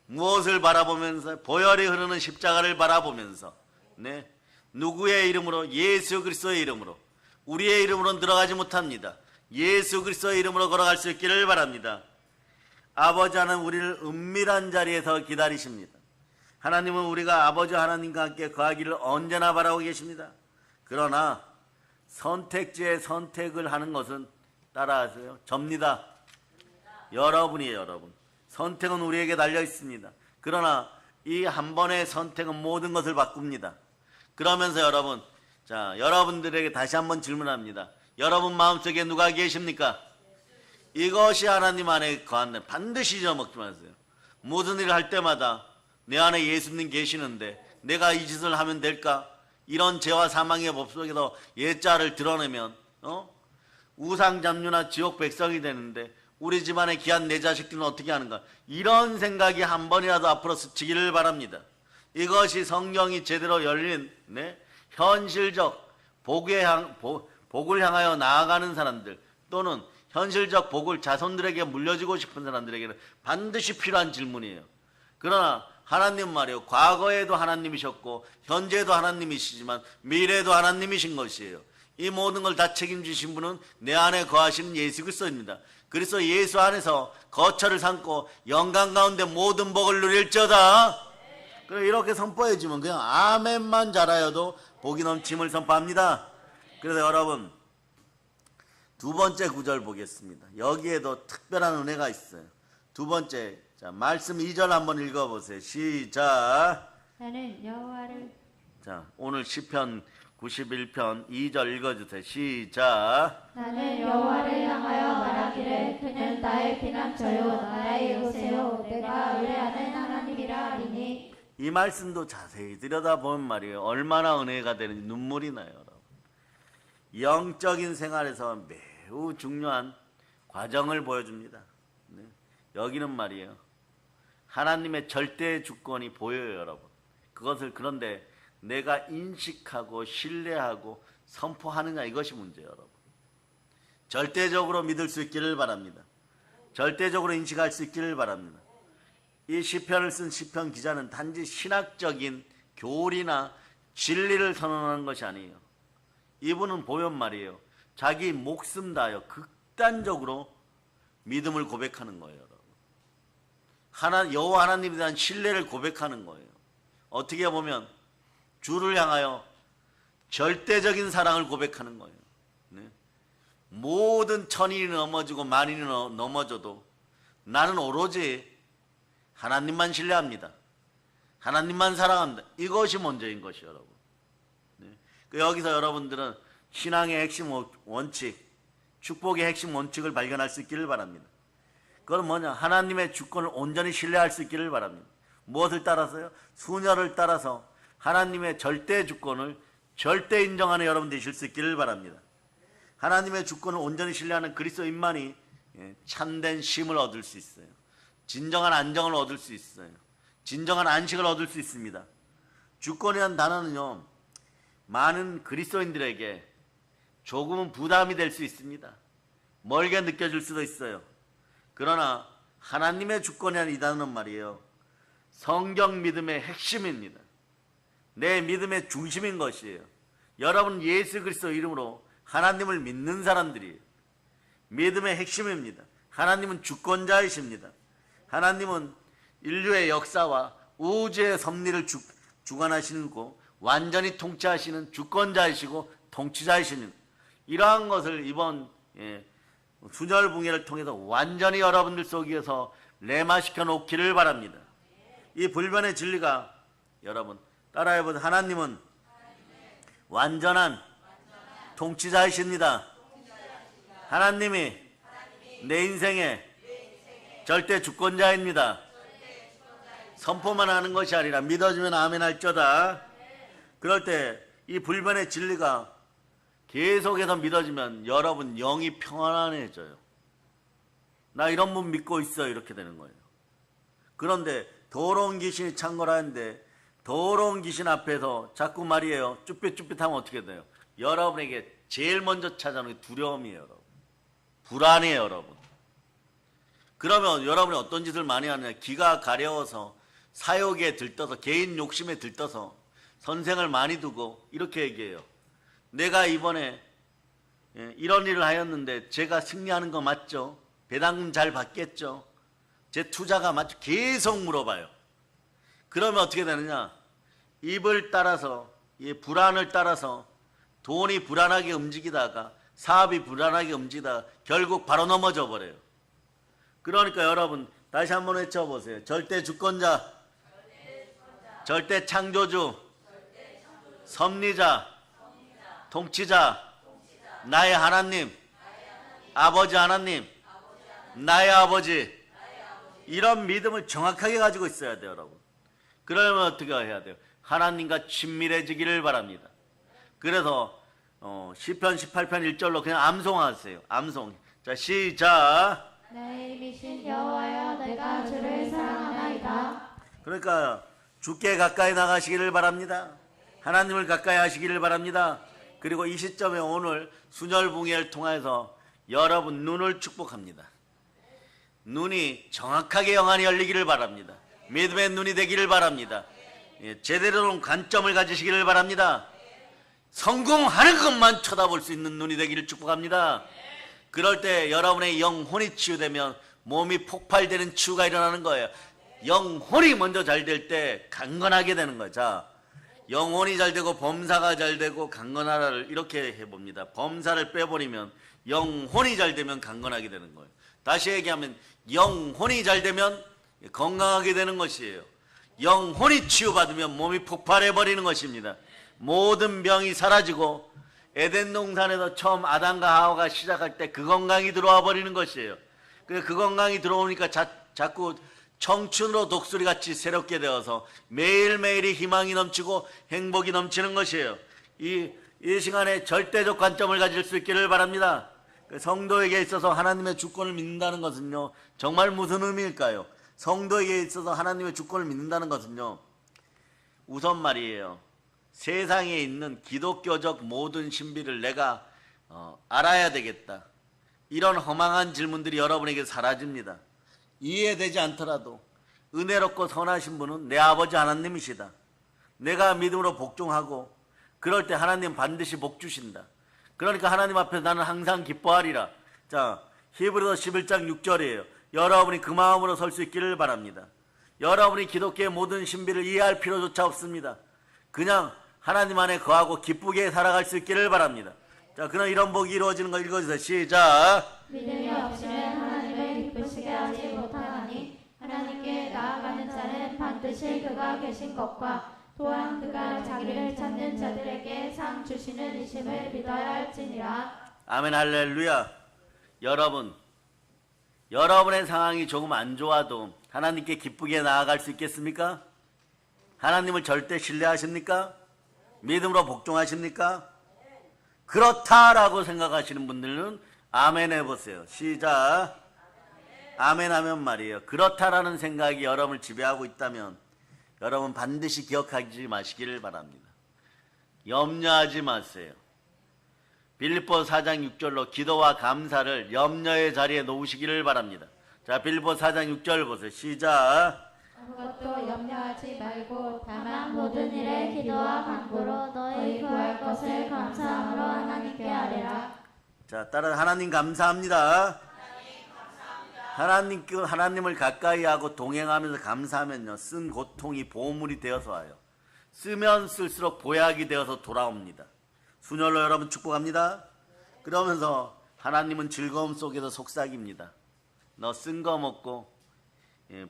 무엇을 바라보면서? 보혈이 흐르는 십자가를 바라보면서 누구의 이름으로? 예수 그리스도의 이름으로. 우리의 이름으로는 들어가지 못합니다. 예수 그리스도의 이름으로 걸어갈 수 있기를 바랍니다. 아버지 하나님 우리를 은밀한 자리에서 기다리십니다. 하나님은 우리가 아버지 하나님과 함께 거하기를 언제나 바라고 계십니다. 그러나 선택지의 선택을 하는 것은 따라하세요. 접니다. 여러분이에요. 여러분. 선택은 우리에게 달려 있습니다. 그러나 이 한 번의 선택은 모든 것을 바꿉니다. 그러면서 여러분, 자, 여러분들에게 다시 한번 질문합니다. 여러분 마음속에 누가 계십니까? 이것이 하나님 안에 거한다. 반드시 잊어먹지 마세요. 모든 일을 할 때마다 내 안에 예수님 계시는데 내가 이 짓을 하면 될까? 이런 죄와 사망의 법 속에서 예자를 드러내면 우상잡류나 지옥 백성이 되는데 우리 집안의 귀한 내 자식들은 어떻게 하는가? 이런 생각이 한 번이라도 앞으로 스치기를 바랍니다. 이것이 성경이 제대로 열린 현실적 복을 향하여 나아가는 사람들 또는 현실적 복을 자손들에게 물려주고 싶은 사람들에게는 반드시 필요한 질문이에요. 그러나 하나님 말이에요. 과거에도 하나님이셨고 현재도 하나님이시지만 미래에도 하나님이신 것이에요. 이 모든 걸 다 책임지신 분은 내 안에 거하시는 예수 그리스도입니다. 그래서 예수 안에서 거처를 삼고 영광 가운데 모든 복을 누릴지어다. 이렇게 선포해주면 그냥 아멘만 잘하여도 복이 넘침을 선포합니다. 그래서 여러분 두 번째 구절 보겠습니다. 여기에도 특별한 은혜가 있어요. 두 번째, 자, 말씀 2절 한번 읽어보세요. 시작. 나는 여호와를. 자, 오늘 시편 91편 2절 읽어주세요. 시작. 나는 여호와를 향하여 말하기를 그는 나의 피난처요 나의 요새요 내가 의뢰하는 하나님이라 하리니. 이 말씀도 자세히 들여다보면 말이에요. 얼마나 은혜가 되는지 눈물이 나요. 여러분. 영적인 생활에서 매우 중요한 과정을 보여줍니다. 여기는 말이에요. 하나님의 절대 주권이 보여요. 여러분. 그것을 그런데 내가 인식하고 신뢰하고 선포하느냐 이것이 문제예요. 여러분. 절대적으로 믿을 수 있기를 바랍니다. 절대적으로 인식할 수 있기를 바랍니다. 이 시편을 쓴 시편 기자는 단지 신학적인 교리나 진리를 선언하는 것이 아니에요. 이분은 보면 말이에요. 자기 목숨 다하여 극단적으로 믿음을 고백하는 거예요. 여러분. 여호와 하나님에 대한 신뢰를 고백하는 거예요. 어떻게 보면 주를 향하여 절대적인 사랑을 고백하는 거예요. 모든 천인이 넘어지고 만인이 넘어져도 나는 오로지 하나님만 신뢰합니다. 하나님만 사랑합니다. 이것이 먼저인 것이요, 여러분. 여기서 여러분들은 신앙의 핵심 원칙, 축복의 핵심 원칙을 발견할 수 있기를 바랍니다. 그건 뭐냐? 하나님의 주권을 온전히 신뢰할 수 있기를 바랍니다. 무엇을 따라서요? 수녀를 따라서 하나님의 절대 주권을 절대 인정하는 여러분 되실 수 있기를 바랍니다. 하나님의 주권을 온전히 신뢰하는 그리스도인만이 참된 쉼을 얻을 수 있어요. 진정한 안정을 얻을 수 있어요. 진정한 안식을 얻을 수 있습니다. 주권이라는 단어는요, 많은 그리스도인들에게 조금은 부담이 될 수 있습니다. 멀게 느껴질 수도 있어요. 그러나 하나님의 주권이라는 이 단어는 말이에요, 성경 믿음의 핵심입니다. 내 믿음의 중심인 것이에요. 여러분 예수 그리스도 이름으로 하나님을 믿는 사람들이에요. 믿음의 핵심입니다. 하나님은 주권자이십니다. 하나님은 인류의 역사와 우주의 섭리를 주관하시는 거, 완전히 통치하시는 주권자이시고 통치자이십니다. 이러한 것을 이번 순혈붕해를 통해서 완전히 여러분들 속에서 레마시켜 놓기를 바랍니다. 이 불변의 진리가 여러분 따라해보세요. 하나님은 완전한 통치자이십니다. 하나님이 내 인생의 절대 주권자입니다. 선포만 하는 것이 아니라 믿어주면 아멘 할쩌다. 그럴 때 이 불변의 진리가 계속해서 믿어지면 여러분 영이 평안해져요. 나 이런 분 믿고 있어 이렇게 되는 거예요. 그런데 더러운 귀신이 창궐하는데 더러운 귀신 앞에서 자꾸 말이에요. 쭈뼛쭈뼛하면 어떻게 돼요? 여러분에게 제일 먼저 찾아오는 게 두려움이에요. 여러분. 불안해요. 여러분. 그러면 여러분이 어떤 짓을 많이 하느냐. 기가 가려워서 사욕에 들떠서 개인 욕심에 들떠서 선생을 많이 두고 이렇게 얘기해요. 내가 이번에 이런 일을 하였는데 제가 승리하는 거 맞죠? 배당금 잘 받겠죠? 제 투자가 맞죠? 계속 물어봐요. 그러면 어떻게 되느냐? 입을 따라서 이 불안을 따라서 돈이 불안하게 움직이다가 사업이 불안하게 움직이다가 결국 바로 넘어져 버려요. 그러니까 여러분 다시 한번 외쳐보세요. 절대 주권자, 절대 창조주, 섭리자, 통치자, 나의 하나님, 아버지 하나님, 나의 아버지. 이런 믿음을 정확하게 가지고 있어야 돼요. 여러분. 그러면 어떻게 해야 돼요? 하나님과 친밀해지기를 바랍니다. 그래서 시편 18편 1절로 그냥 암송하세요. 암송. 자, 시작. 내 이미신 여호와여, 내가 주를 사랑하나이다. 그러니까 주께 가까이 나가시기를 바랍니다. 하나님을 가까이 하시기를 바랍니다. 그리고 이 시점에 오늘 순혈붕해를 통해서 여러분 눈을 축복합니다. 눈이 정확하게 영안이 열리기를 바랍니다. 믿음의 눈이 되기를 바랍니다. 제대로 된 관점을 가지시기를 바랍니다. 성공하는 것만 쳐다볼 수 있는 눈이 되기를 축복합니다. 그럴 때 여러분의 영혼이 치유되면 몸이 폭발되는 치유가 일어나는 거예요. 영혼이 먼저 잘 될 때 강건하게 되는 거죠. 자, 영혼이 잘 되고 범사가 잘 되고 강건하라를 이렇게 해봅니다. 범사를 빼버리면 영혼이 잘 되면 강건하게 되는 거예요. 다시 얘기하면 영혼이 잘 되면 건강하게 되는 것이에요. 영혼이 치유받으면 몸이 폭발해버리는 것입니다. 모든 병이 사라지고 에덴 동산에서 처음 아담과 하와가 시작할 때 그 건강이 들어와 버리는 것이에요. 그 건강이 들어오니까 자꾸 청춘으로 독수리같이 새롭게 되어서 매일매일이 희망이 넘치고 행복이 넘치는 것이에요. 이 시간에 절대적 관점을 가질 수 있기를 바랍니다. 성도에게 있어서 하나님의 주권을 믿는다는 것은요, 정말 무슨 의미일까요? 성도에게 있어서 하나님의 주권을 믿는다는 것은요, 우선 말이에요, 세상에 있는 기독교적 모든 신비를 내가 알아야 되겠다. 이런 허망한 질문들이 여러분에게 사라집니다. 이해되지 않더라도 은혜롭고 선하신 분은 내 아버지 하나님이시다. 내가 믿음으로 복종하고 그럴 때 하나님 반드시 복 주신다. 그러니까 하나님 앞에서 나는 항상 기뻐하리라. 자, 히브리서 11장 6절이에요. 여러분이 그 마음으로 설 수 있기를 바랍니다. 여러분이 기독교의 모든 신비를 이해할 필요조차 없습니다. 그냥 하나님 안에 거하고 기쁘게 살아갈 수 있기를 바랍니다. 자, 그럼 이런 복이 이루어지는 거 읽어주세요. 시작. 믿음이 없이는 하나님을 기쁘시게 하지 못하나니 하나님께 나아가는 자는 반드시 그가 계신 것과 또한 그가 자기를 찾는 자들에게 상 주시는 이심을 믿어야 할지니라. 아멘 할렐루야. 여러분의 상황이 조금 안 좋아도 하나님께 기쁘게 나아갈 수 있겠습니까? 하나님을 절대 신뢰하십니까? 믿음으로 복종하십니까? 그렇다라고 생각하시는 분들은 아멘 해보세요. 시작. 아멘 하면 말이에요. 그렇다라는 생각이 여러분을 지배하고 있다면 여러분 반드시 기억하지 마시기를 바랍니다. 염려하지 마세요. 빌립보서 4장 6절로 기도와 감사를 염려의 자리에 놓으시기를 바랍니다. 자, 빌립보서 4장 6절 보세요. 시작. 아무것도 염려하지 말고 다만 모든 일에 기도와 간구로 너희 구할 것을 감사함으로 하나님께 아뢰라. 자, 따라 하나님 감사합니다. 하나님을 가까이 하고 동행하면서 감사하면요, 쓴 고통이 보물이 되어서 와요. 쓰면 쓸수록 보약이 되어서 돌아옵니다. 순혈로 여러분 축복합니다. 그러면서 하나님은 즐거움 속에서 속삭입니다. 너 쓴 거 먹고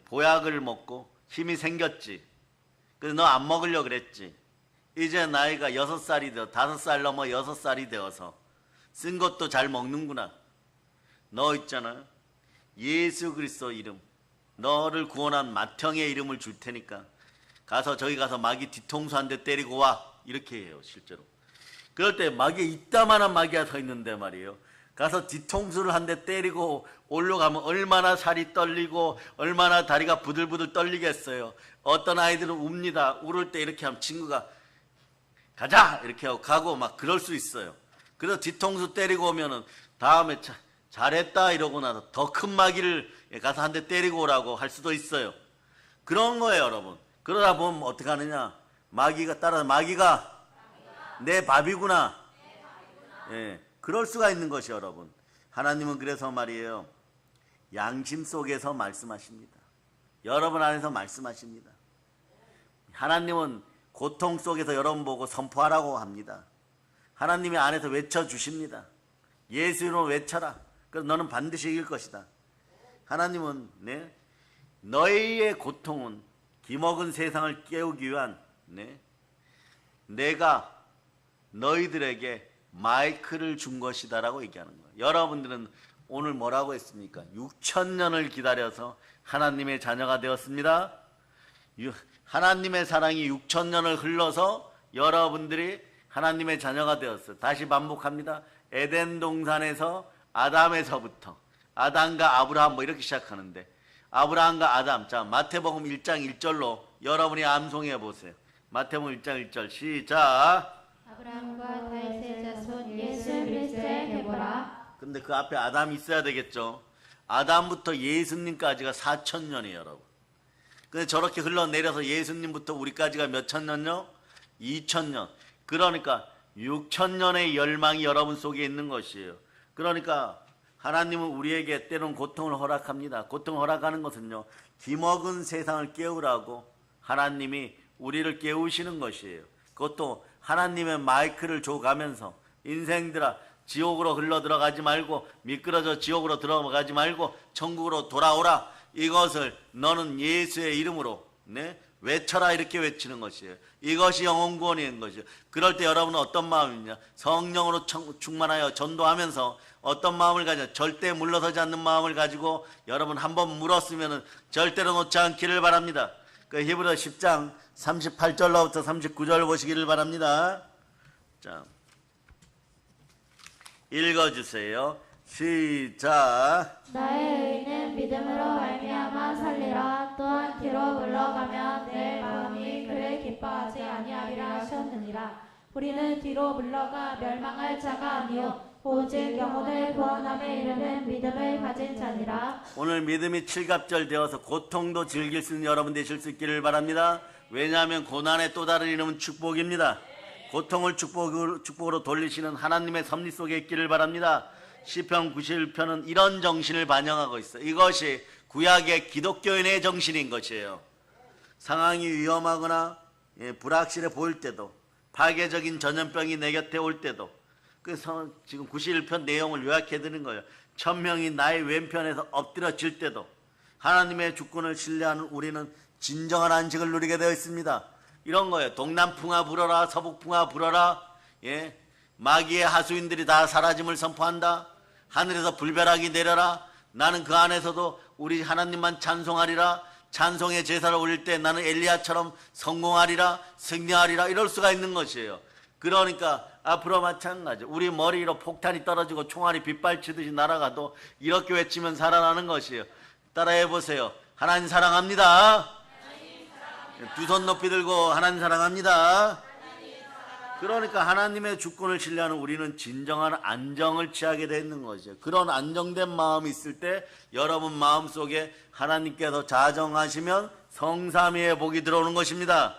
보약을 먹고 힘이 생겼지. 그래서 너 안 먹으려고 그랬지. 이제 나이가 6살이 되어 5살 넘어 6살이 되어서 쓴 것도 잘 먹는구나. 너 있잖아, 예수 그리스도 이름, 너를 구원한 맏형의 이름을 줄 테니까 가서 저기 가서 마귀 뒤통수 한 대 때리고 와. 이렇게 해요, 실제로. 그럴 때 마귀 이따만한 마귀가 서 있는데 말이에요. 가서 뒤통수를 한 대 때리고 올라가면 얼마나 살이 떨리고 얼마나 다리가 부들부들 떨리겠어요. 어떤 아이들은 웁니다. 울을 때 이렇게 하면 친구가 가자 이렇게 하고 가고 막 그럴 수 있어요. 그래서 뒤통수 때리고 오면은 다음에 잘했다 이러고 나서 더 큰 마귀를 가서 한 대 때리고 오라고 할 수도 있어요. 그런 거예요, 여러분. 그러다 보면 어떻게 하느냐, 마귀가 따라서 마귀가 내 밥이구나. 예, 그럴 수가 있는 것이 여러분. 하나님은 그래서 말이에요, 양심 속에서 말씀하십니다. 여러분 안에서 말씀하십니다. 하나님은 고통 속에서 여러분 보고 선포하라고 합니다. 하나님이 안에서 외쳐주십니다. 예수 이름으로 외쳐라. 그래서 너는 반드시 이길 것이다. 하나님은 너희의 고통은 기먹은 세상을 깨우기 위한 내가 너희들에게 마이크를 준 것이다라고 얘기하는 거예요. 여러분들은 오늘 뭐라고 했습니까? 6,000년을 기다려서 하나님의 자녀가 되었습니다. 하나님의 사랑이 6,000년을 흘러서 여러분들이 하나님의 자녀가 되었어요. 다시 반복합니다. 에덴 동산에서 아담에서부터 아담과 아브라함 뭐 이렇게 시작하는데 아브라함과 아담. 자, 마태복음 1장 1절로 여러분이 암송해 보세요. 마태복음 1장 1절 시작. 아브라함과 다윗의 자손 예수 그리스도의 계보라. 근데 그 앞에 아담이 있어야 되겠죠. 아담부터 예수님까지가 4,000년이에요, 여러분. 근데 저렇게 흘러내려서 예수님부터 우리까지가 몇 천년요? 2,000년. 그러니까 6,000년의 열망이 여러분 속에 있는 것이에요. 그러니까 하나님은 우리에게 때론 고통을 허락합니다. 고통을 허락하는 것은요, 기먹은 세상을 깨우라고 하나님이 우리를 깨우시는 것이에요. 그것도 하나님의 마이크를 줘가면서 인생들아 지옥으로 흘러 들어가지 말고 미끄러져 지옥으로 들어가지 말고 천국으로 돌아오라. 이것을 너는 예수의 이름으로 외쳐라 이렇게 외치는 것이에요. 이것이 영혼 구원인 것이에요. 그럴 때 여러분은 어떤 마음이냐? 성령으로 충만하여 전도하면서 어떤 마음을 가져? 절대 물러서지 않는 마음을 가지고 여러분 한번 물었으면 절대로 놓지 않기를 바랍니다. 그 히브리서 10장 38절로부터 39절 보시기를 바랍니다. 자, 읽어주세요. 시작. 나의 의는 믿음으로 말미암아 살리라. 또한 뒤로 물러가면 내 마음이 그를 기뻐하지 아니하리라 하셨느니라. 우리는 뒤로 물러가 멸망할 자가 아니요 오직 영혼을 구원함에 이르는 믿음을 가진 자니라. 오늘 믿음이 칠갑절 되어서 고통도 즐길 수 있는 여러분 되실 수 있기를 바랍니다. 왜냐하면 고난의 또 다른 이름은 축복입니다. 고통을 축복으로 돌리시는 하나님의 섭리 속에 있기를 바랍니다. 시편 91편은 이런 정신을 반영하고 있어요. 이것이 구약의 기독교인의 정신인 것이에요. 상황이 위험하거나 불확실해 보일 때도, 파괴적인 전염병이 내 곁에 올 때도, 그래서 지금 91편 내용을 요약해 드린 거예요. 천명이 나의 왼편에서 엎드려질 때도 하나님의 주권을 신뢰하는 우리는 진정한 안식을 누리게 되어 있습니다. 이런 거예요. 동남풍아 불어라, 서북풍아 불어라. 마귀의 하수인들이 다 사라짐을 선포한다. 하늘에서 불벼락이 내려라. 나는 그 안에서도 우리 하나님만 찬송하리라. 찬송의 제사를 올릴 때 나는 엘리야처럼 성공하리라, 승리하리라. 이럴 수가 있는 것이에요. 그러니까 앞으로 마찬가지. 우리 머리 위로 폭탄이 떨어지고 총알이 빗발치듯이 날아가도 이렇게 외치면 살아나는 것이에요. 따라해 보세요. 하나님 사랑합니다. 두 손 높이 들고 하나님 사랑합니다. 그러니까 하나님의 주권을 신뢰하는 우리는 진정한 안정을 취하게 되 있는 거죠. 그런 안정된 마음이 있을 때 여러분 마음속에 하나님께서 자정하시면 성삼위의 복이 들어오는 것입니다.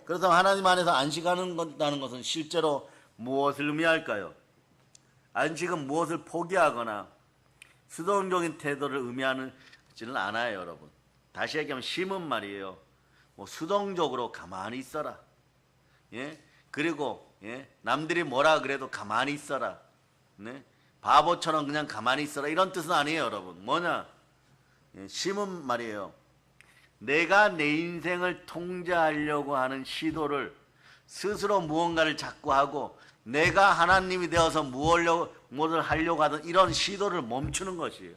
그래서 하나님 안에서 안식하는 것은 실제로 무엇을 의미할까요? 안식은 무엇을 포기하거나 수동적인 태도를 의미하지는 않아요, 여러분. 다시 얘기하면 심은 말이에요. 뭐 수동적으로 가만히 있어라. 예? 그리고 남들이 뭐라 그래도 가만히 있어라. 네? 바보처럼 그냥 가만히 있어라. 이런 뜻은 아니에요, 여러분. 뭐냐? 심은 말이에요. 내가 내 인생을 통제하려고 하는 시도를 스스로 무언가를 자꾸 하고 내가 하나님이 되어서 무엇을 하려고 하던 이런 시도를 멈추는 것이에요.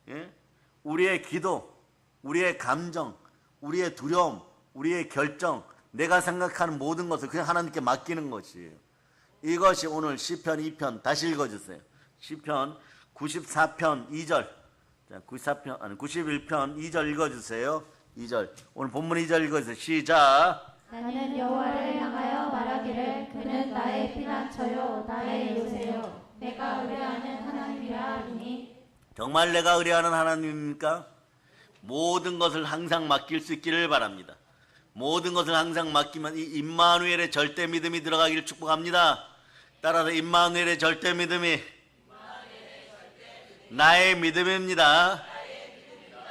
예? 우리의 기도, 우리의 감정, 우리의 두려움, 우리의 결정, 내가 생각하는 모든 것을 그냥 하나님께 맡기는 것이에요. 이것이 오늘 시편 2편 다시 읽어주세요. 시편 94편 2절. 자, 91편 2절 읽어주세요. 2절. 오늘 본문 2절 읽어주세요. 시작. 나는 여호와를 향하여 말하기를 그는 나의 피난처요 나의 요새요 내가 의뢰하는 하나님이라 하리니. 정말 내가 의뢰하는 하나님입니까? 모든 것을 항상 맡길 수 있기를 바랍니다. 모든 것을 항상 맡기면 이 임마누엘의 절대 믿음이 들어가기를 축복합니다. 따라서 임마누엘의 절대 믿음이 나의 믿음입니다.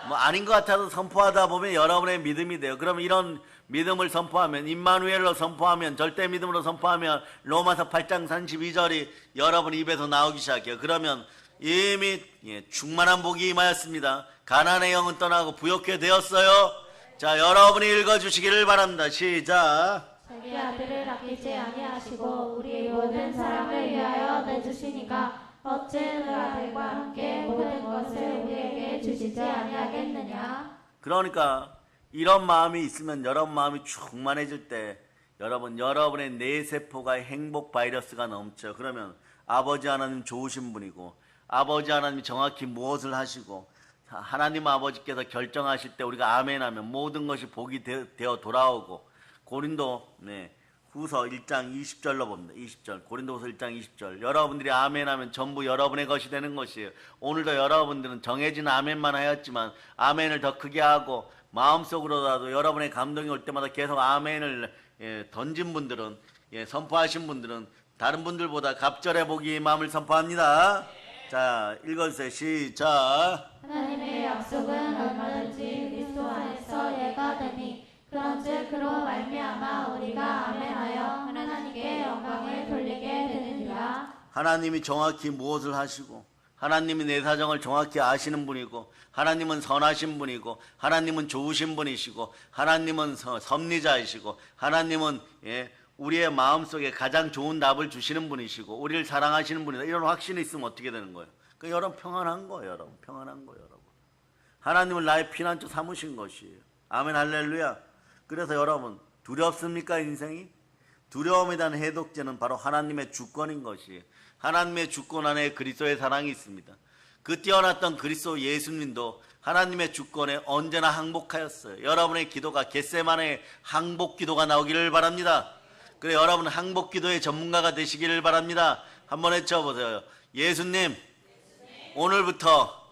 뭐 아닌 것 같아도 선포하다 보면 여러분의 믿음이 돼요. 그러면 이런 믿음을 선포하면, 임마누엘로 선포하면, 절대 믿음으로 선포하면 로마서 8장 32절이 여러분 입에서 나오기 시작해요. 그러면 이미 충만한 복이 임하였습니다. 가난의 영은 떠나고 부욕해 되었어요. 자, 여러분이 읽어주시기를 바랍니다. 시작. 자기 아들을 아끼지 아니하시고 우리의 모든 사람을 위하여 내주시니까 어찌 그 아들과 함께 모든 것을 우리에게 주시지 아니하겠느냐. 그러니까 이런 마음이 있으면 여러분 마음이 충만해질 때 여러분의 뇌세포가 행복 바이러스가 넘쳐요. 그러면 아버지 하나님 좋으신 분이고 아버지 하나님이 정확히 무엇을 하시고 하나님 아버지께서 결정하실 때 우리가 아멘하면 모든 것이 복이 되어 돌아오고. 고린도 후서 1장 20절로 봅니다. 20절. 고린도후서 1장 20절. 여러분들이 아멘하면 전부 여러분의 것이 되는 것이에요. 오늘도 여러분들은 정해진 아멘만 하였지만 아멘을 더 크게 하고 마음속으로라도 여러분의 감동이 올 때마다 계속 아멘을 던진 분들은, 선포하신 분들은 다른 분들보다 갑절의 복이 마음을 선포합니다. 자, 읽어주세요. 시작. 하나님의 약속은 얼마든지 그리스도 안에서 예가 되니 그런즉 그로 말미암아 우리가 아멘하여 하나님께 영광을 돌리게 되느니라. 하나님이 정확히 무엇을 하시고 하나님이 내 사정을 정확히 아시는 분이고 하나님은 선하신 분이고 하나님은 좋으신 분이시고 하나님은 섭리자이시고 하나님은 우리의 마음속에 가장 좋은 답을 주시는 분이시고 우리를 사랑하시는 분이다. 이런 확신이 있으면 어떻게 되는 거예요? 그러니까 여러분 평안한 거예요. 여러분 평안한 거예요. 여러분 하나님은 나의 피난처 삼으신 것이에요. 아멘 할렐루야. 그래서 여러분 두렵습니까? 인생이? 두려움에 대한 해독제는 바로 하나님의 주권인 것이에요. 하나님의 주권 안에 그리스도의 사랑이 있습니다. 그 뛰어났던 그리스도 예수님도 하나님의 주권에 언제나 항복하였어요. 여러분의 기도가 겟세마네의 항복 기도가 나오기를 바랍니다. 그래 여러분 항복 기도의 전문가가 되시기를 바랍니다. 한번 외쳐보세요. 예수님, 오늘부터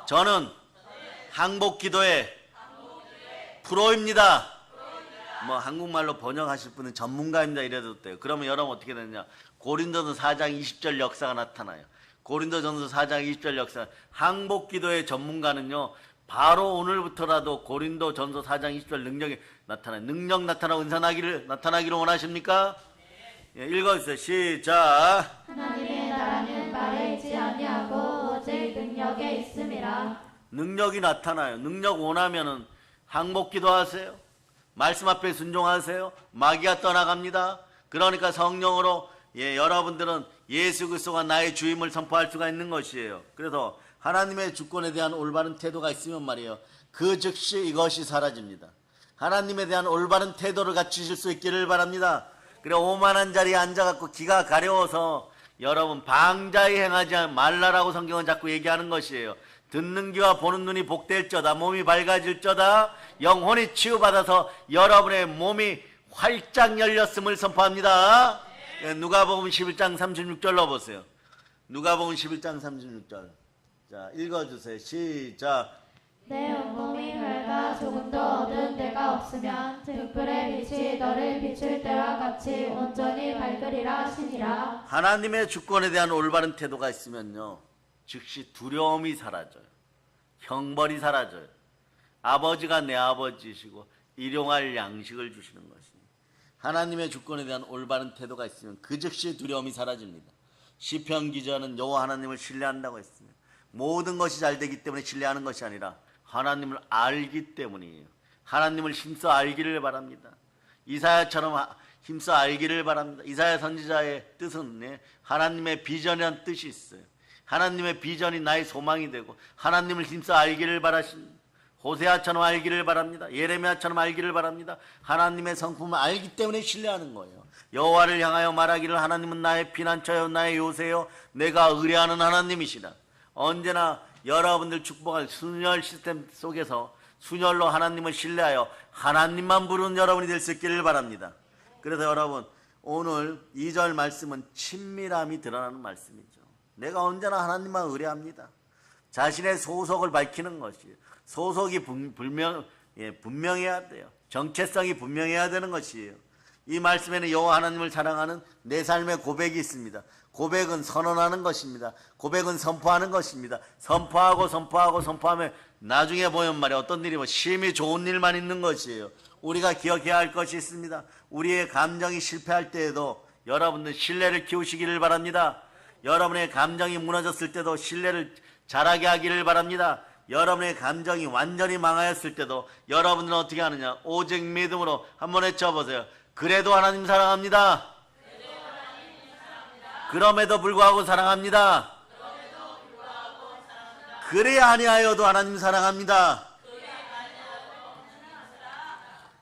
저는 항복 기도의 프로입니다. 뭐 한국말로 번역하실 분은 전문가입니다 이래도 돼요. 그러면 여러분 어떻게 되느냐? 고린도서 4장 20절 역사가 나타나요. 고린도전서 4장 20절 역사. 항복 기도의 전문가는요 바로 오늘부터라도 고린도전서 4장 20절 능력이 나타나요. 능력 나타나고 은사 나타나기를 원하십니까? 읽어주세요. 시작. 하나님의 나라는 말에 있지 아니하고 오직 능력에 있음이라. 능력이 나타나요. 능력 원하면은 항복 기도하세요. 말씀 앞에 순종하세요. 마귀가 떠나갑니다. 그러니까 성령으로 여러분들은 예수 그리스도가 나의 주임을 선포할 수가 있는 것이에요. 그래서 하나님의 주권에 대한 올바른 태도가 있으면 말이에요. 그 즉시 이것이 사라집니다. 하나님에 대한 올바른 태도를 갖추실 수 있기를 바랍니다. 그래 오만한 자리에 앉아갖고 기가 가려워서 여러분 방자히 행하지 말라라고 성경은 자꾸 얘기하는 것이에요. 듣는 귀와 보는 눈이 복될저다. 몸이 밝아질저다. 영혼이 치유받아서 여러분의 몸이 활짝 열렸음을 선포합니다. 예, 누가복음 11장 36절로 보세요. 누가복음 11장 36절. 자, 읽어주세요. 시작. 내 온몸이 밝아 조금도 어두운 데가 없으면 등불의 빛이 너를 비출 때와 같이 온전히 밝으리라 하시니라. 하나님의 주권에 대한 올바른 태도가 있으면요, 즉시 두려움이 사라져요. 형벌이 사라져요. 아버지가 내 아버지이시고 일용할 양식을 주시는 것입니다. 하나님의 주권에 대한 올바른 태도가 있으면 그 즉시 두려움이 사라집니다. 시편 기자는 여호와 하나님을 신뢰한다고 했습니다. 모든 것이 잘 되기 때문에 신뢰하는 것이 아니라 하나님을 알기 때문이에요. 하나님을 힘써 알기를 바랍니다. 이사야처럼 힘써 알기를 바랍니다. 이사야 선지자의 뜻은 하나님의 비전이라는 뜻이 있어요. 하나님의 비전이 나의 소망이 되고 하나님을 힘써 알기를 바라십니다. 호세아처럼 알기를 바랍니다. 예레미야처럼 알기를 바랍니다. 하나님의 성품을 알기 때문에 신뢰하는 거예요. 여호와를 향하여 말하기를 하나님은 나의 피난처요 나의 요새요 내가 의뢰하는 하나님이시라. 언제나 여러분들 축복할 순혈 시스템 속에서 순혈로 하나님을 신뢰하여 하나님만 부르는 여러분이 될 수 있기를 바랍니다. 그래서 여러분, 오늘 2절 말씀은 친밀함이 드러나는 말씀이죠. 내가 언제나 하나님만 의뢰합니다. 자신의 소속을 밝히는 것이에요. 소속이 분명해야 돼요. 정체성이 분명해야 되는 것이에요. 이 말씀에는 여호와 하나님을 사랑하는 내 삶의 고백이 있습니다. 고백은 선언하는 것입니다. 고백은 선포하는 것입니다. 선포하면 나중에 보면 말이야, 어떤 일이 심히 좋은 일만 있는 것이에요. 우리가 기억해야 할 것이 있습니다. 우리의 감정이 실패할 때에도 여러분들 신뢰를 키우시기를 바랍니다. 여러분의 감정이 무너졌을 때도 신뢰를 잘하게 하기를 바랍니다. 여러분의 감정이 완전히 망하였을 때도 여러분들은 어떻게 하느냐? 오직 믿음으로 한번 외쳐보세요. 그래도 하나님 사랑합니다. 그럼에도 불구하고 사랑합니다. 그래야 아니하여도 하나님 사랑합니다.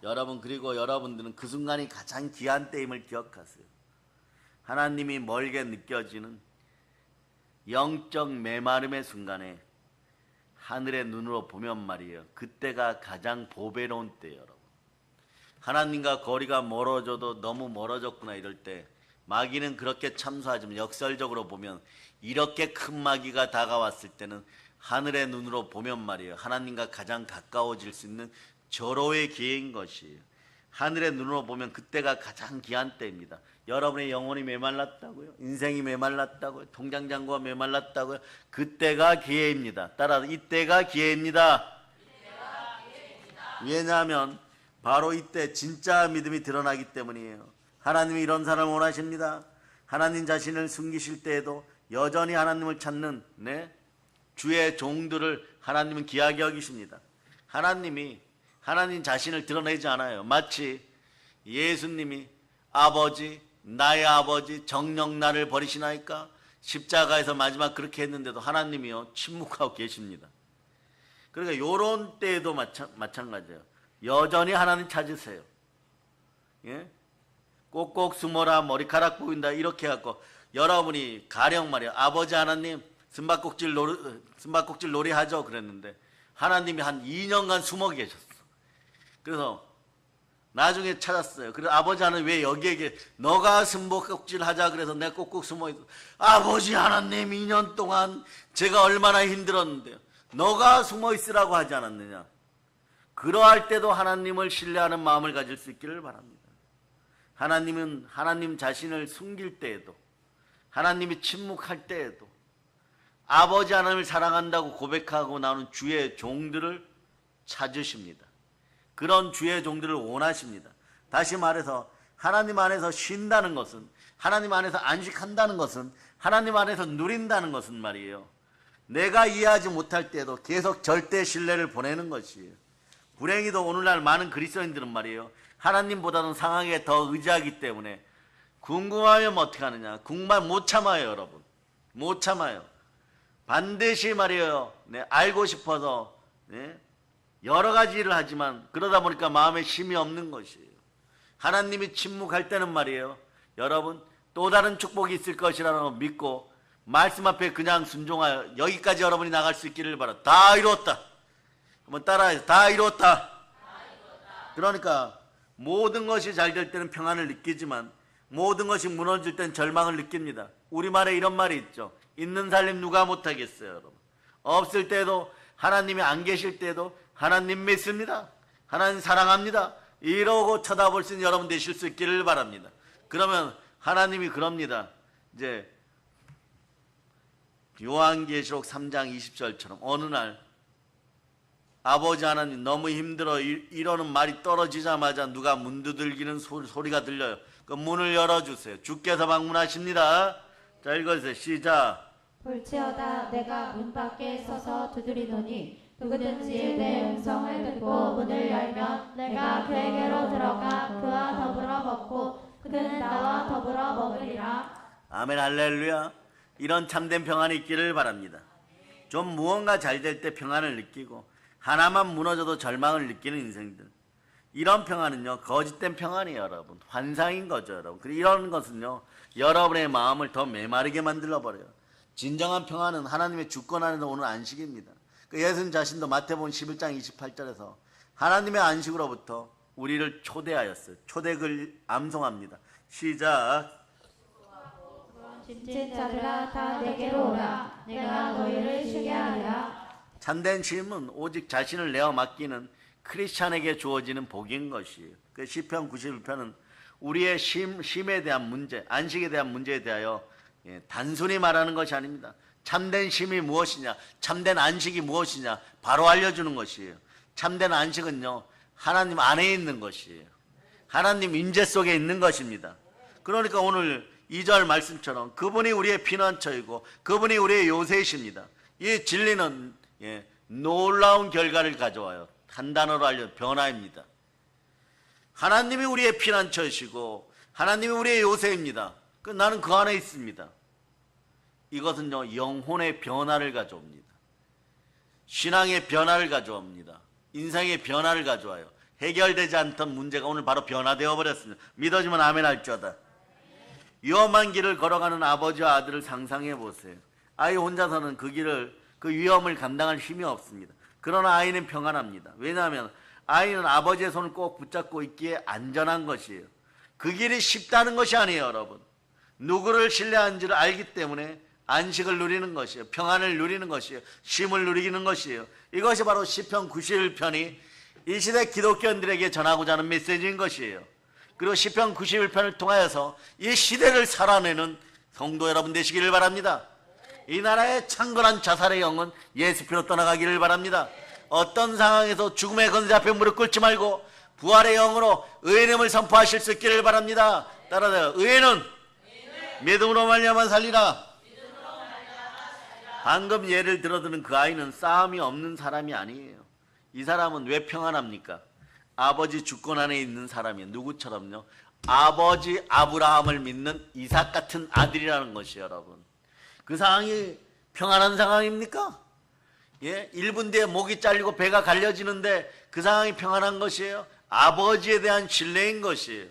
여러분, 그리고 여러분들은 그 순간이 가장 귀한 때임을 기억하세요. 하나님이 멀게 느껴지는 영적 메마름의 순간에 하늘의 눈으로 보면 말이에요, 그때가 가장 보배로운 때예요. 여러분, 하나님과 거리가 멀어져도 너무 멀어졌구나 이럴 때 마귀는 그렇게 참소하지만 역설적으로 보면 이렇게 큰 마귀가 다가왔을 때는 하늘의 눈으로 보면 말이에요, 하나님과 가장 가까워질 수 있는 절호의 기회인 것이에요. 하늘의 눈으로 보면 그때가 가장 귀한 때입니다. 여러분의 영혼이 메말랐다고요? 인생이 메말랐다고요? 통장잔고가 메말랐다고요? 그때가 기회입니다. 따라서 이때가 기회입니다. 왜냐하면 바로 이때 진짜 믿음이 드러나기 때문이에요. 하나님이 이런 사람을 원하십니다. 하나님 자신을 숨기실 때에도 여전히 하나님을 찾는 주의 종들을 하나님은 귀하게 여기십니다. 하나님이 하나님 자신을 드러내지 않아요. 마치 예수님이 아버지, 나의 아버지 정녕 나를 버리시나이까? 십자가에서 마지막 그렇게 했는데도 하나님이요 침묵하고 계십니다. 그러니까 요런 때에도 마찬가지예요. 여전히 하나님 찾으세요. 예? 꼭꼭 숨어라 머리카락 보인다 이렇게 해갖고 여러분이 가령 말이야 아버지 하나님 숨바꼭질 놀이 하죠 그랬는데 하나님이 한 2년간 숨어 계셨어. 그래서 나중에 찾았어요. 그래서 아버지 하나님 왜 여기에 너가 숨바꼭질 하자 그래서 내가 꼭꼭 숨어 있어. 아버지 하나님 2년 동안 제가 얼마나 힘들었는데요. 너가 숨어 있으라고 하지 않았느냐. 그러할 때도 하나님을 신뢰하는 마음을 가질 수 있기를 바랍니다. 하나님은 하나님 자신을 숨길 때에도 하나님이 침묵할 때에도 아버지 하나님을 사랑한다고 고백하고 나오는 주의 종들을 찾으십니다. 그런 주의 종들을 원하십니다. 다시 말해서 하나님 안에서 쉰다는 것은 하나님 안에서 안식한다는 것은 하나님 안에서 누린다는 것은 말이에요. 내가 이해하지 못할 때도 계속 절대 신뢰를 보내는 것이에요. 불행히도 오늘날 많은 그리스도인들은 말이에요. 하나님보다는 상황에 더 의지하기 때문에 궁금하면 어떻게 하느냐. 궁금하면 못 참아요. 여러분. 못 참아요. 반드시 말이에요. 알고 싶어서 여러 가지 일을 하지만 그러다 보니까 마음에 힘이 없는 것이에요. 하나님이 침묵할 때는 말이에요. 여러분 또 다른 축복이 있을 것이라는 걸 믿고 말씀 앞에 그냥 순종하여 여기까지 여러분이 나갈 수 있기를 바라. 다 이루었다. 한번 따라해서 다 이루었다. 그러니까 모든 것이 잘 될 때는 평안을 느끼지만 모든 것이 무너질 땐 절망을 느낍니다. 우리말에 이런 말이 있죠. 있는 살림 누가 못하겠어요, 여러분. 없을 때도, 하나님이 안 계실 때도 하나님 믿습니다. 하나님 사랑합니다. 이러고 쳐다볼 수 있는 여러분 되실 수 있기를 바랍니다. 그러면 하나님이 그럽니다. 이제 요한계시록 3장 20절처럼 어느 날 아버지 하나님 너무 힘들어 이러는 말이 떨어지자마자 누가 문 두들기는 소리가 들려요. 그 문을 열어주세요. 주께서 방문하십니다. 자, 읽어주세요. 시작. 볼지어다 내가 문 밖에 서서 두드리노니 누구든지 내 음성을 듣고 문을 열면 내가 그에게로 들어가 그와 더불어 먹고 그는 나와 더불어 먹으리라. 아멘 할렐루야. 이런 참된 평안이 있기를 바랍니다. 좀 무언가 잘 될 때 평안을 느끼고 하나만 무너져도 절망을 느끼는 인생들, 이런 평안은요 거짓된 평안이에요, 여러분. 환상인 거죠, 여러분. 그리고 이런 것은요 여러분의 마음을 더 메마르게 만들어 버려요. 진정한 평안은 하나님의 주권 안에서 오는 안식입니다. 예수님 자신도 마태복음 11장 28절에서 하나님의 안식으로부터 우리를 초대하였어요. 초대글 암송합니다. 시작. 짐진 자들아 다 내게로 오라. 내가 너희를 쉬게 하리라. 참된 쉼은 오직 자신을 내어 맡기는 크리스찬에게 주어지는 복인 것이에요. 그 시편 91편은 우리의 쉼에 대한 문제, 안식에 대한 문제에 대하여 단순히 말하는 것이 아닙니다. 참된 쉼이 무엇이냐, 참된 안식이 무엇이냐 바로 알려주는 것이에요. 참된 안식은요 하나님 안에 있는 것이에요. 하나님 임재 속에 있는 것입니다. 그러니까 오늘 2절 말씀처럼 그분이 우리의 피난처이고 그분이 우리의 요새이십니다. 이 진리는 놀라운 결과를 가져와요. 한 단어로 알려 변화입니다. 하나님이 우리의 피난처이시고 하나님이 우리의 요새입니다. 나는 그 안에 있습니다. 이것은요 영혼의 변화를 가져옵니다. 신앙의 변화를 가져옵니다. 인생의 변화를 가져와요. 해결되지 않던 문제가 오늘 바로 변화되어 버렸습니다. 믿어지면 아멘 할지어다. 위험한 길을 걸어가는 아버지와 아들을 상상해 보세요. 아이 혼자서는 그 위험을 감당할 힘이 없습니다. 그러나 아이는 평안합니다. 왜냐하면 아이는 아버지의 손을 꼭 붙잡고 있기에 안전한 것이에요. 그 길이 쉽다는 것이 아니에요, 여러분. 누구를 신뢰하는지를 알기 때문에 안식을 누리는 것이에요. 평안을 누리는 것이에요. 쉼을 누리는 것이에요. 이것이 바로 시편 91편이 이 시대 기독교인들에게 전하고자 하는 메시지인 것이에요. 그리고 시편 91편을 통하여서 이 시대를 살아내는 성도 여러분 되시기를 바랍니다. 이 나라의 창건한 자살의 영은 예수피로 떠나가기를 바랍니다. 어떤 상황에서 죽음의 권세 앞에 무릎 꿇지 말고 부활의 영으로 의인임을 선포하실 수 있기를 바랍니다. 따라서 의인은 믿음으로 말미암아 살리라. 방금 예를 들어드는 그 아이는 싸움이 없는 사람이 아니에요. 이 사람은 왜 평안합니까? 아버지 주권 안에 있는 사람이에요. 누구처럼요? 아버지 아브라함을 믿는 이삭 같은 아들이라는 것이에요, 여러분. 그 상황이 평안한 상황입니까? 1분 뒤에 목이 잘리고 배가 갈려지는데 그 상황이 평안한 것이에요? 아버지에 대한 신뢰인 것이에요.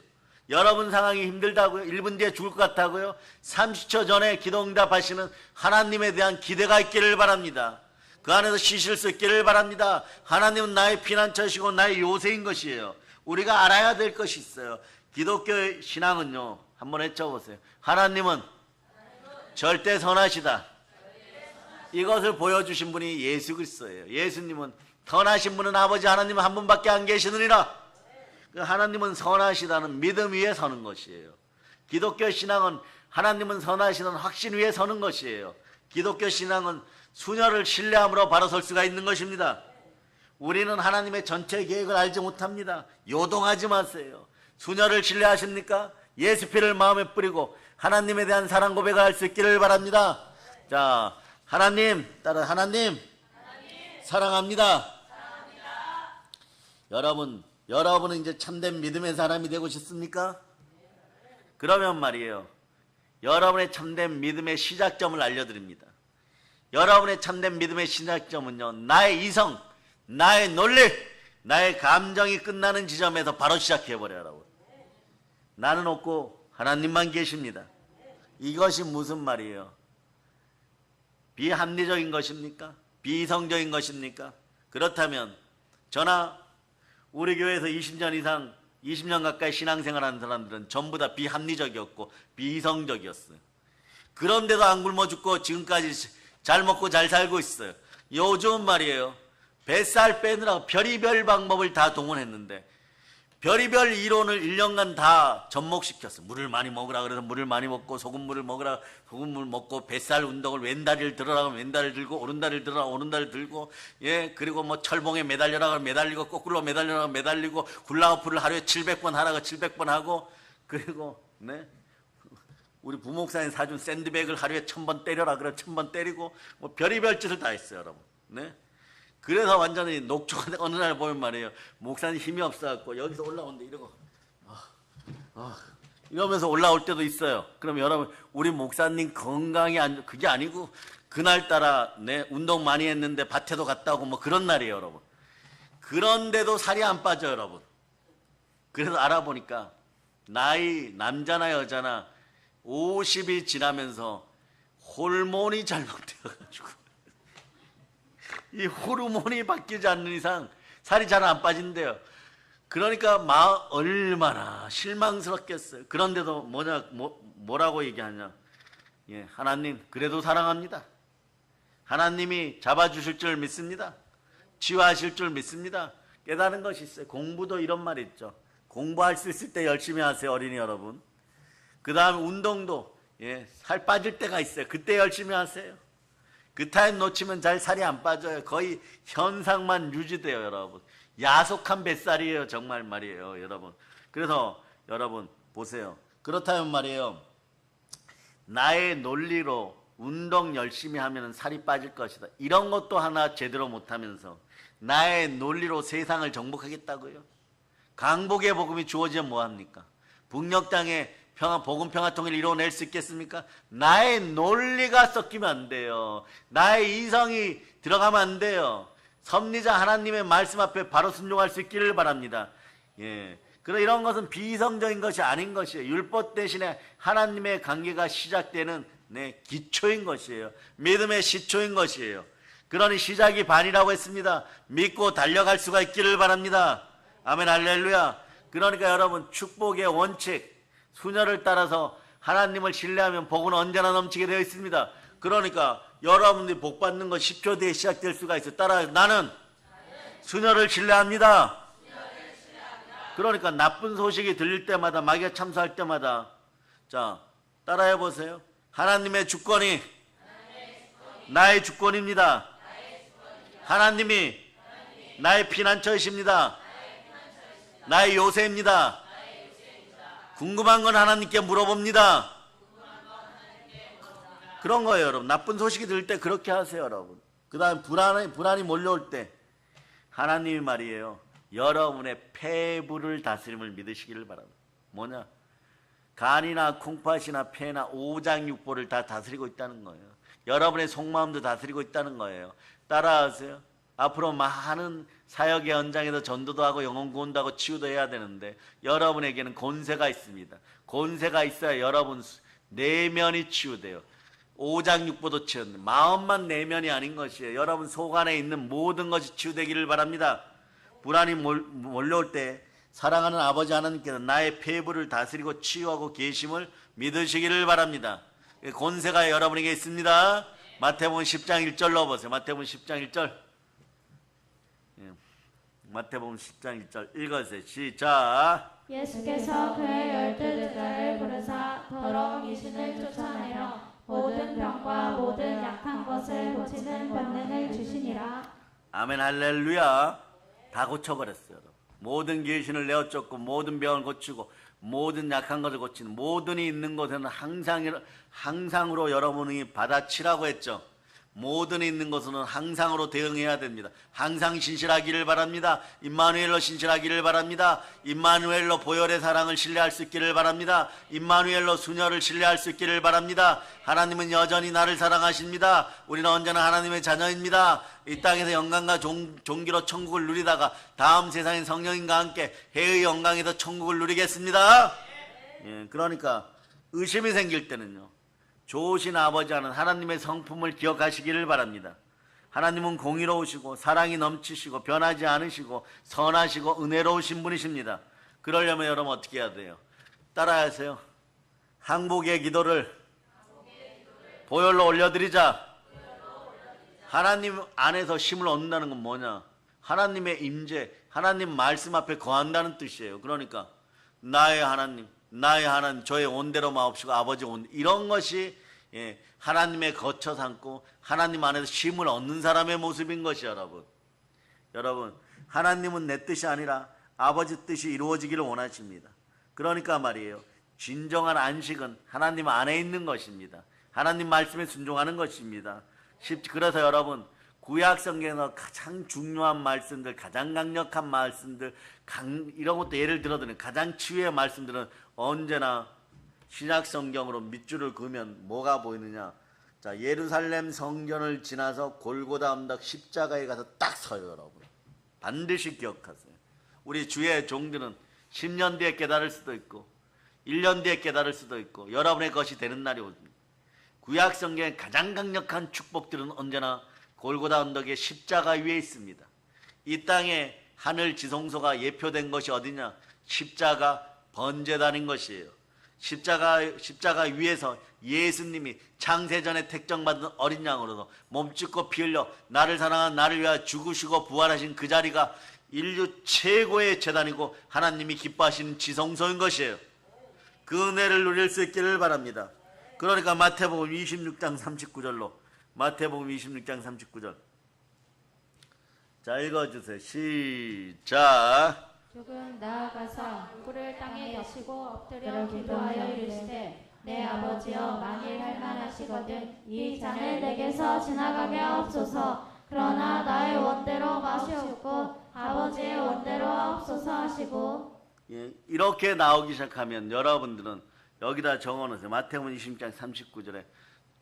여러분 상황이 힘들다고요? 1분 뒤에 죽을 것 같다고요? 30초 전에 기도 응답하시는 하나님에 대한 기대가 있기를 바랍니다. 그 안에서 쉬실 수 있기를 바랍니다. 하나님은 나의 피난처시고 나의 요새인 것이에요. 우리가 알아야 될 것이 있어요. 기독교 신앙은요, 한번 외쳐보세요. 하나님은 절대 선하시다. 이것을 보여주신 분이 예수 그리스도예요. 예수님은 선하신 분은 아버지 하나님 한 분밖에 안 계시느니라. 하나님은 선하시다는 믿음 위에 서는 것이에요. 기독교 신앙은 하나님은 선하시다는 확신 위에 서는 것이에요. 기독교 신앙은 수녀를 신뢰함으로 바로 설 수가 있는 것입니다. 우리는 하나님의 전체 계획을 알지 못합니다. 요동하지 마세요. 수녀를 신뢰하십니까? 예수 피를 마음에 뿌리고 하나님에 대한 사랑 고백을 할 수 있기를 바랍니다. 자, 하나님, 따라 하나님. 사랑합니다. 여러분은 이제 참된 믿음의 사람이 되고 싶습니까? 그러면 말이에요, 여러분의 참된 믿음의 시작점을 알려드립니다. 여러분의 참된 믿음의 시작점은요, 나의 이성, 나의 논리, 나의 감정이 끝나는 지점에서 바로 시작해버려요. 여러분, 나는 없고 하나님만 계십니다. 이것이 무슨 말이에요? 비합리적인 것입니까? 비이성적인 것입니까? 그렇다면 저나 우리 교회에서 20년 이상 20년 가까이 신앙생활하는 사람들은 전부 다 비합리적이었고 비이성적이었어요. 그런데도 안 굶어 죽고 지금까지 잘 먹고 잘 살고 있어요. 요즘 말이에요. 뱃살 빼느라고 별의별 방법을 다 동원했는데 별의별 이론을 1년간 다 접목시켰어. 물을 많이 먹으라 그래서 물을 많이 먹고 소금물을 먹으라 소금물 먹고 뱃살 운동을 왼다리를 들어라 그러면 왼다리를 들고 오른다리를 들어라 오른다리를 들고 예 그리고 뭐 철봉에 매달려라 그러면 매달리고 거꾸로 매달려라 그러면 매달리고 훌라후프를 하루에 700번 하라고 700번 하고 그리고 네 우리 부목사님 사준 샌드백을 하루에 1000번 때려라 그래 1000번 때리고 뭐 별의별 짓을 다 했어요 여러분. 네. 그래서 완전히 녹초가 어느 날 보면 말이에요. 목사님 힘이 없어갖고 여기서 올라오는데 이러고 이러면서 올라올 때도 있어요. 그럼 여러분 우리 목사님 건강이 그게 아니고 그날따라 네, 운동 많이 했는데 밭에도 갔다 오고 뭐 그런 날이에요 여러분. 그런데도 살이 안 빠져요 여러분. 그래서 알아보니까 나이 남자나 여자나 50이 지나면서 호르몬이 잘못되어가지고 이 호르몬이 바뀌지 않는 이상 살이 잘 안 빠진대요. 그러니까 얼마나 실망스럽겠어요. 그런데도 뭐라고 얘기하냐. 예, 하나님 그래도 사랑합니다. 하나님이 잡아주실 줄 믿습니다. 치유하실 줄 믿습니다. 깨달은 것이 있어요. 공부도 이런 말이 있죠. 공부할 수 있을 때 열심히 하세요 어린이 여러분. 그 다음 운동도 예, 살 빠질 때가 있어요. 그때 열심히 하세요. 그 타임 놓치면 잘 살이 안 빠져요. 거의 현상만 유지돼요 여러분. 야속한 뱃살이에요 정말 말이에요 여러분. 그래서 여러분 보세요. 그렇다면 말이에요. 나의 논리로 운동 열심히 하면 살이 빠질 것이다. 이런 것도 하나 제대로 못하면서 나의 논리로 세상을 정복하겠다고요? 강복의 복음이 주어지면 뭐합니까? 북녘 땅에 복음 평화 통일을 이뤄낼 수 있겠습니까? 나의 논리가 섞이면 안 돼요. 나의 이성이 들어가면 안 돼요. 섭리자 하나님의 말씀 앞에 바로 순종할 수 있기를 바랍니다. 예. 그런 이런 것은 비이성적인 것이 아닌 것이에요. 율법 대신에 하나님의 관계가 시작되는 네, 기초인 것이에요. 믿음의 시초인 것이에요. 그러니 시작이 반이라고 했습니다. 믿고 달려갈 수가 있기를 바랍니다. 아멘 할렐루야. 그러니까 여러분 축복의 원칙 수녀를 따라서 하나님을 신뢰하면 복은 언제나 넘치게 되어 있습니다. 그러니까 여러분들이 복 받는 것 10초 뒤에 시작될 수가 있어요. 따라 나는 수녀를 신뢰합니다. 그러니까 나쁜 소식이 들릴 때마다 마귀가 참소할 때마다 자 따라해 보세요. 하나님의 주권이 나의 주권입니다. 하나님이 나의 피난처이십니다. 나의 요새입니다. 궁금한 건 하나님께 물어봅니다. 그런 거예요 여러분. 나쁜 소식이 들을 때 그렇게 하세요 여러분. 그 다음 불안이 몰려올 때 하나님이 말이에요. 여러분의 폐부를 다스림을 믿으시기를 바랍니다. 뭐냐? 간이나 콩팥이나 폐나 오장육부를 다 다스리고 있다는 거예요. 여러분의 속마음도 다스리고 있다는 거예요. 따라하세요. 앞으로 많은 사역의 현장에서 전도도 하고 영혼 구원도 하고 치유도 해야 되는데 여러분에게는 권세가 있습니다. 권세가 있어야 여러분 내면이 치유돼요. 오장육부도 치유돼. 마음만 내면이 아닌 것이에요. 여러분 속 안에 있는 모든 것이 치유되기를 바랍니다. 불안이 몰려올 때 사랑하는 아버지 하나님께서 나의 폐부를 다스리고 치유하고 계심을 믿으시기를 바랍니다. 권세가 여러분에게 있습니다. 마태복음 10장 1절 넣어보세요. 마태복음 10장 1절. 마태복음 10장 1절 읽어주세요. 시작. 예수께서 그의 12제자를 부르사 더러운 귀신을 쫓아내려 모든 병과 모든 약한 것을 고치는 권능을 주시니라. 아멘 할렐루야. 다 고쳐버렸어요. 모든 귀신을 내어쫓고 모든 병을 고치고 모든 약한 것을 고치는 모든이 있는 곳에는 항상으로 여러분이 받아치라고 했죠. 모든 있는 것은 항상으로 대응해야 됩니다. 항상 신실하기를 바랍니다. 임마누엘로 신실하기를 바랍니다. 임마누엘로 보혈의 사랑을 신뢰할 수 있기를 바랍니다. 임마누엘로 수녀를 신뢰할 수 있기를 바랍니다. 하나님은 여전히 나를 사랑하십니다. 우리는 언제나 하나님의 자녀입니다. 이 땅에서 영광과 존귀로 천국을 누리다가 다음 세상인 성령님과 함께 해의 영광에서 천국을 누리겠습니다. 예, 그러니까 의심이 생길 때는요, 좋으신 아버지 하는 하나님의 성품을 기억하시기를 바랍니다. 하나님은 공의로우시고 사랑이 넘치시고 변하지 않으시고 선하시고 은혜로우신 분이십니다. 그러려면 여러분 어떻게 해야 돼요? 따라하세요. 항복의 기도를 보혈로 올려드리자. 하나님 안에서 힘을 얻는다는 건 뭐냐? 하나님의 임재, 하나님 말씀 앞에 거한다는 뜻이에요. 그러니까 나의 하나님, 저의 온대로 마옵시고 아버지 온, 이런 것이 하나님의 거처 삼고 하나님 안에서 힘을 얻는 사람의 모습인 것이 여러분 하나님은 내 뜻이 아니라 아버지 뜻이 이루어지기를 원하십니다. 그러니까 말이에요. 진정한 안식은 하나님 안에 있는 것입니다. 하나님 말씀에 순종하는 것입니다. 그래서 여러분 구약 성경에서 가장 중요한 말씀들, 가장 강력한 말씀들, 이런 것도 예를 들어드는 가장 치유의 말씀들은 언제나 신약 성경으로 밑줄을 그으면 뭐가 보이느냐? 자, 예루살렘 성전을 지나서 골고다 언덕 십자가에 가서 딱 서요, 여러분. 반드시 기억하세요. 우리 주의 종들은 10년 뒤에 깨달을 수도 있고 1년 뒤에 깨달을 수도 있고 여러분의 것이 되는 날이 옵니다. 구약 성경의 가장 강력한 축복들은 언제나 골고다 언덕의 십자가 위에 있습니다. 이 땅에 하늘 지성소가 예표된 것이 어디냐? 십자가 번제단인 것이에요. 십자가 위에서 예수님이 창세전에 택정받은 어린 양으로서 몸짓고 피 흘려 나를 사랑한 나를 위하여 죽으시고 부활하신 그 자리가 인류 최고의 제단이고 하나님이 기뻐하시는 지성소인 것이에요. 그 은혜를 누릴 수 있기를 바랍니다. 그러니까 마태복음 26장 39절로 마태복음 26장 39절 자 읽어주세요. 시작. 조금 나아가서 뿔을 땅에 여시고 엎드려 기도하여 이르시되 내 아버지여 만일 할만하시거든 이 잔을 내게서 지나가게 하옵소서. 그러나 나의 원대로 마시옵고 아버지의 원대로 하옵소서 하시고. 이렇게 나오기 시작하면 여러분들은 여기다 적어놓으세요. 마태복음 26장 39절에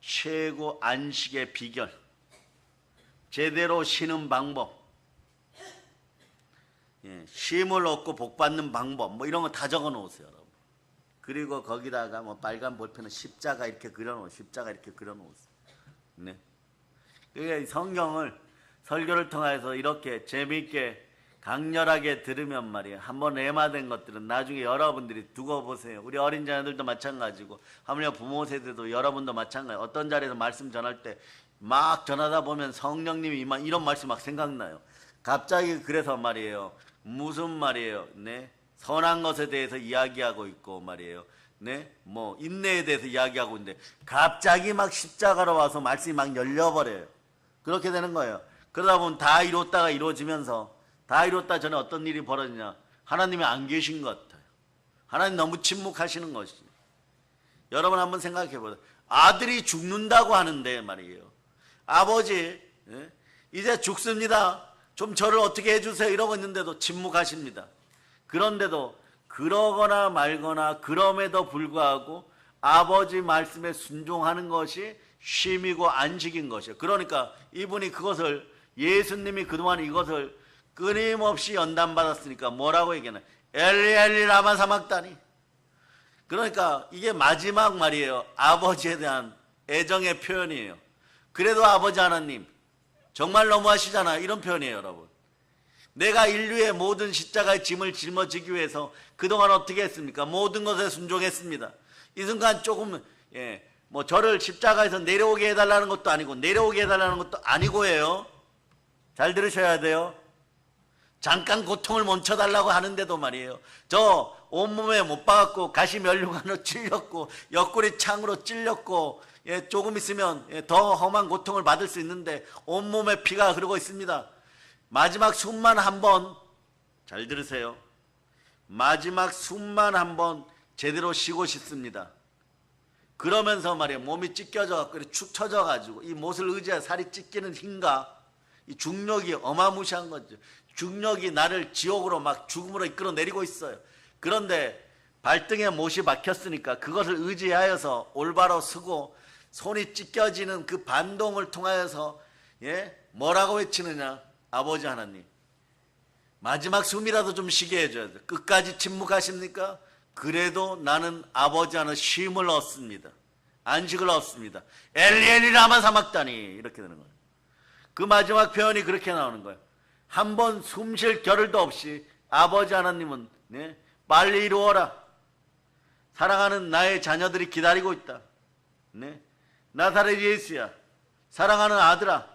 최고 안식의 비결, 제대로 쉬는 방법, 쉼을 얻고 복받는 방법, 뭐 이런 거 다 적어 놓으세요, 여러분. 그리고 거기다가 뭐 빨간 볼펜은 십자가 이렇게 그려놓으세요. 네. 그게 성경을 설교를 통해서 이렇게 재미있게 강렬하게 들으면 말이에요. 한번 레마된 것들은 나중에 여러분들이 두고 보세요. 우리 어린 자녀들도 마찬가지고 하물며 부모 세대도 여러분도 마찬가지예요. 어떤 자리에서 말씀 전할 때 막 전하다 보면 성령님이 이런 말씀 막 생각나요. 갑자기 그래서 말이에요. 무슨 말이에요. 네, 선한 것에 대해서 이야기하고 있고 말이에요. 네, 뭐 인내에 대해서 이야기하고 있는데 갑자기 막 십자가로 와서 말씀이 막 열려버려요. 그렇게 되는 거예요. 그러다 보면 다 이뤘다가 이루어지면서 다 이뤘다 전에 어떤 일이 벌어지냐? 하나님이 안 계신 것 같아요. 하나님 너무 침묵하시는 것이죠. 여러분 한번 생각해 보세요. 아들이 죽는다고 하는데 말이에요. 아버지, 이제 죽습니다. 좀 저를 어떻게 해주세요. 이러고 있는데도 침묵하십니다. 그런데도 그러거나 말거나 그럼에도 불구하고 아버지 말씀에 순종하는 것이 쉼이고 안식인 것이에요. 그러니까 이분이 그것을 예수님이 그동안 이것을 끊임없이 연단받았으니까 뭐라고 얘기하나? 엘리 엘리 라마 사막다니. 그러니까 이게 마지막 말이에요. 아버지에 대한 애정의 표현이에요. 그래도 아버지 하나님 정말 너무하시잖아. 이런 표현이에요, 여러분. 내가 인류의 모든 십자가의 짐을 짊어지기 위해서 그동안 어떻게 했습니까? 모든 것에 순종했습니다. 이 순간 조금 뭐 저를 십자가에서 내려오게 해달라는 것도 아니고 내려오게 해달라는 것도 아니고예요. 잘 들으셔야 돼요. 잠깐 고통을 멈춰달라고 하는데도 말이에요. 저 온몸에 못 박았고 가시 면류관으로 찔렸고 옆구리 창으로 찔렸고 조금 있으면 더 험한 고통을 받을 수 있는데 온몸에 피가 흐르고 있습니다. 마지막 숨만 한 번, 잘 들으세요. 마지막 숨만 한 번 제대로 쉬고 싶습니다. 그러면서 말이에요. 몸이 찢겨져 갖고 축 처져 가지고 이 못을 의지해 살이 찢기는 힘과 이 중력이 어마무시한 거죠. 중력이 나를 지옥으로 막 죽음으로 이끌어 내리고 있어요. 그런데 발등에 못이 박혔으니까 그것을 의지하여서 올바로 서고 손이 찢겨지는 그 반동을 통하여서 뭐라고 외치느냐? 아버지 하나님, 마지막 숨이라도 좀 쉬게 해줘야 돼. 끝까지 침묵하십니까? 그래도 나는 아버지 하나 쉼을 얻습니다. 안식을 얻습니다. 엘리 엘리 라마 사막다니. 이렇게 되는 거예요. 그 마지막 표현이 그렇게 나오는 거예요. 한 번 숨 쉴 겨를도 없이 아버지 하나님은 빨리 이루어라. 사랑하는 나의 자녀들이 기다리고 있다. 네? 나사렛 예수야, 사랑하는 아들아,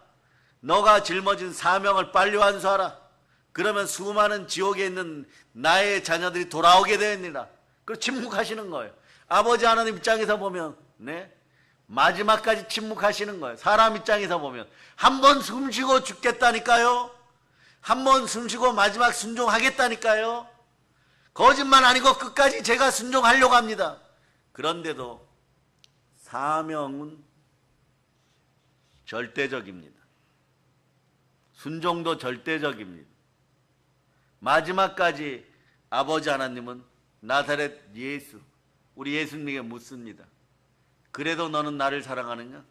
너가 짊어진 사명을 빨리 완수하라. 그러면 수많은 지옥에 있는 나의 자녀들이 돌아오게 되느니라. 그리고 침묵하시는 거예요. 아버지 하나님 입장에서 보면, 네? 마지막까지 침묵하시는 거예요. 사람 입장에서 보면 한 번 숨쉬고 죽겠다니까요. 한 번 숨쉬고 마지막 순종하겠다니까요. 거짓말 아니고 끝까지 제가 순종하려고 합니다. 그런데도 사명은 절대적입니다. 순종도 절대적입니다. 마지막까지 아버지 하나님은 나사렛 예수, 우리 예수님에게 묻습니다. 그래도 너는 나를 사랑하느냐?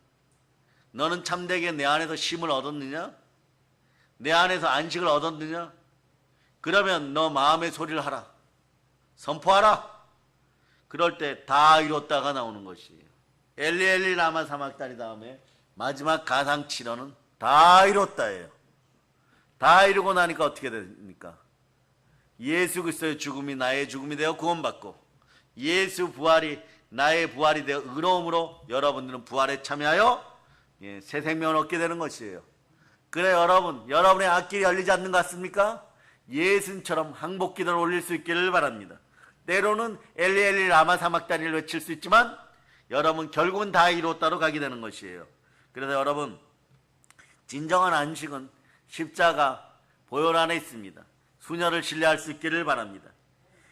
너는 참되게 내 안에서 쉼을 얻었느냐? 내 안에서 안식을 얻었느냐? 그러면 너 마음의 소리를 하라. 선포하라. 그럴 때 다 이뤘다가 나오는 것이에요. 엘리 엘리 라마 사막다니 다음에 마지막 가상치료는 다 이뤘다예요. 다 이루고 나니까 어떻게 됩니까? 예수 그리스도의 죽음이 나의 죽음이 되어 구원받고 예수 부활이 나의 부활이 되어 의로움으로 여러분들은 부활에 참여하여 새 생명을 얻게 되는 것이에요. 그래 여러분, 여러분의 앞길이 열리지 않는 것 같습니까? 예수님처럼 항복기도를 올릴 수 있기를 바랍니다. 때로는 엘리 엘리 라마 사막다니를 외칠 수 있지만 여러분 결국은 다 이뤘다로 가게 되는 것이에요. 그래서 여러분, 진정한 안식은 십자가 보혈 안에 있습니다. 수녀를 신뢰할 수 있기를 바랍니다.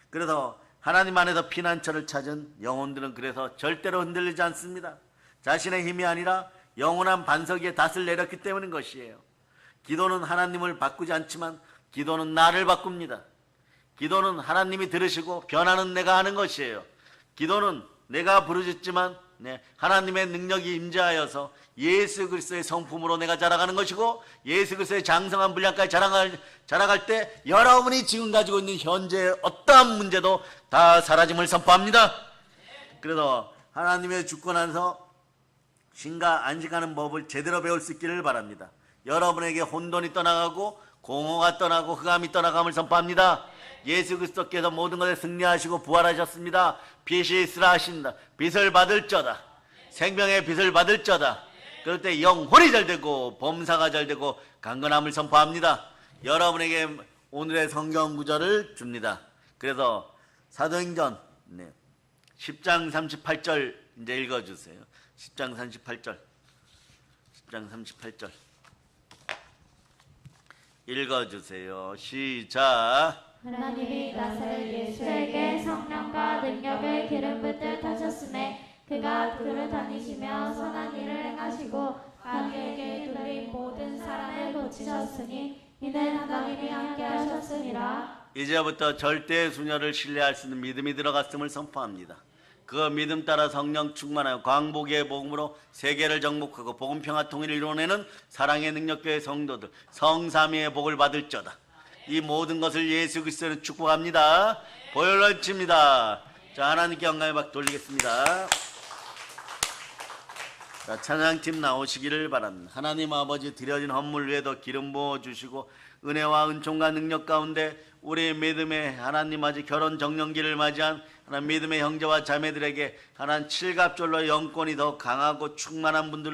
그래서 하나님 안에서 피난처를 찾은 영혼들은 그래서 절대로 흔들리지 않습니다. 자신의 힘이 아니라 영원한 반석 위에 닷을 내렸기 때문인 것이에요. 기도는 하나님을 바꾸지 않지만 기도는 나를 바꿉니다. 기도는 하나님이 들으시고 변화는 내가 하는 것이에요. 기도는 내가 부르짖지만 하나님의 능력이 임재하여서 예수 그리스도의 성품으로 내가 자라가는 것이고 예수 그리스도의 장성한 분량까지 자라갈 때 여러분이 지금 가지고 있는 현재의 어떠한 문제도 다 사라짐을 선포합니다. 그래서 하나님의 주권 안에서 신과 안식하는 법을 제대로 배울 수 있기를 바랍니다. 여러분에게 혼돈이 떠나가고 공허가 떠나고 흑암이 떠나감을 선포합니다. 예수 그리스도께서 모든 것에 승리하시고 부활하셨습니다. 빛이 있으라 하신다. 빛을 받을 자다. 생명의 빛을 받을 자다. 그럴 때 영혼이 잘되고 범사가 잘되고 강건함을 선포합니다. 여러분에게 오늘의 성경 구절을 줍니다. 그래서 사도행전 10장 38절 이제 읽어주세요. 10장 38절 10장 38절 읽어주세요. 시작. 하나님이 나사렛 예수에게 성령과 능력을 기름 붓듯 하셨음에 그가 그를 다니시며 선한 일을 행하시고 마귀에게 뚫린 모든 사람을 고치셨으니 이는 하나님이 함께 하셨으니라. 이제부터 절대 수녀를 신뢰할 수 있는 믿음이 들어갔음을 선포합니다. 그 믿음 따라 성령 충만하여 광복의 복음으로 세계를 정복하고 복음 평화 통일을 이뤄내는 사랑의 능력교회 성도들 성삼위의 복을 받을 자다. 이 모든 것을 예수 그리스도는 축복합니다. 보혈로 칩니다. 자, 하나님께 영광의 박 돌리겠습니다. 자, 찬양팀 나오시기를 바랍니다. 하나님 아버지, 드려진 헌물 위에도 기름 부어주시고 은혜와 은총과 능력 가운데 우리 믿음의 하나님 아버지 결혼 정년기를 맞이한 하나님 믿음의 형제와 자매들에게 하나님 칠갑절로 영권이 더 강하고 충만한 분들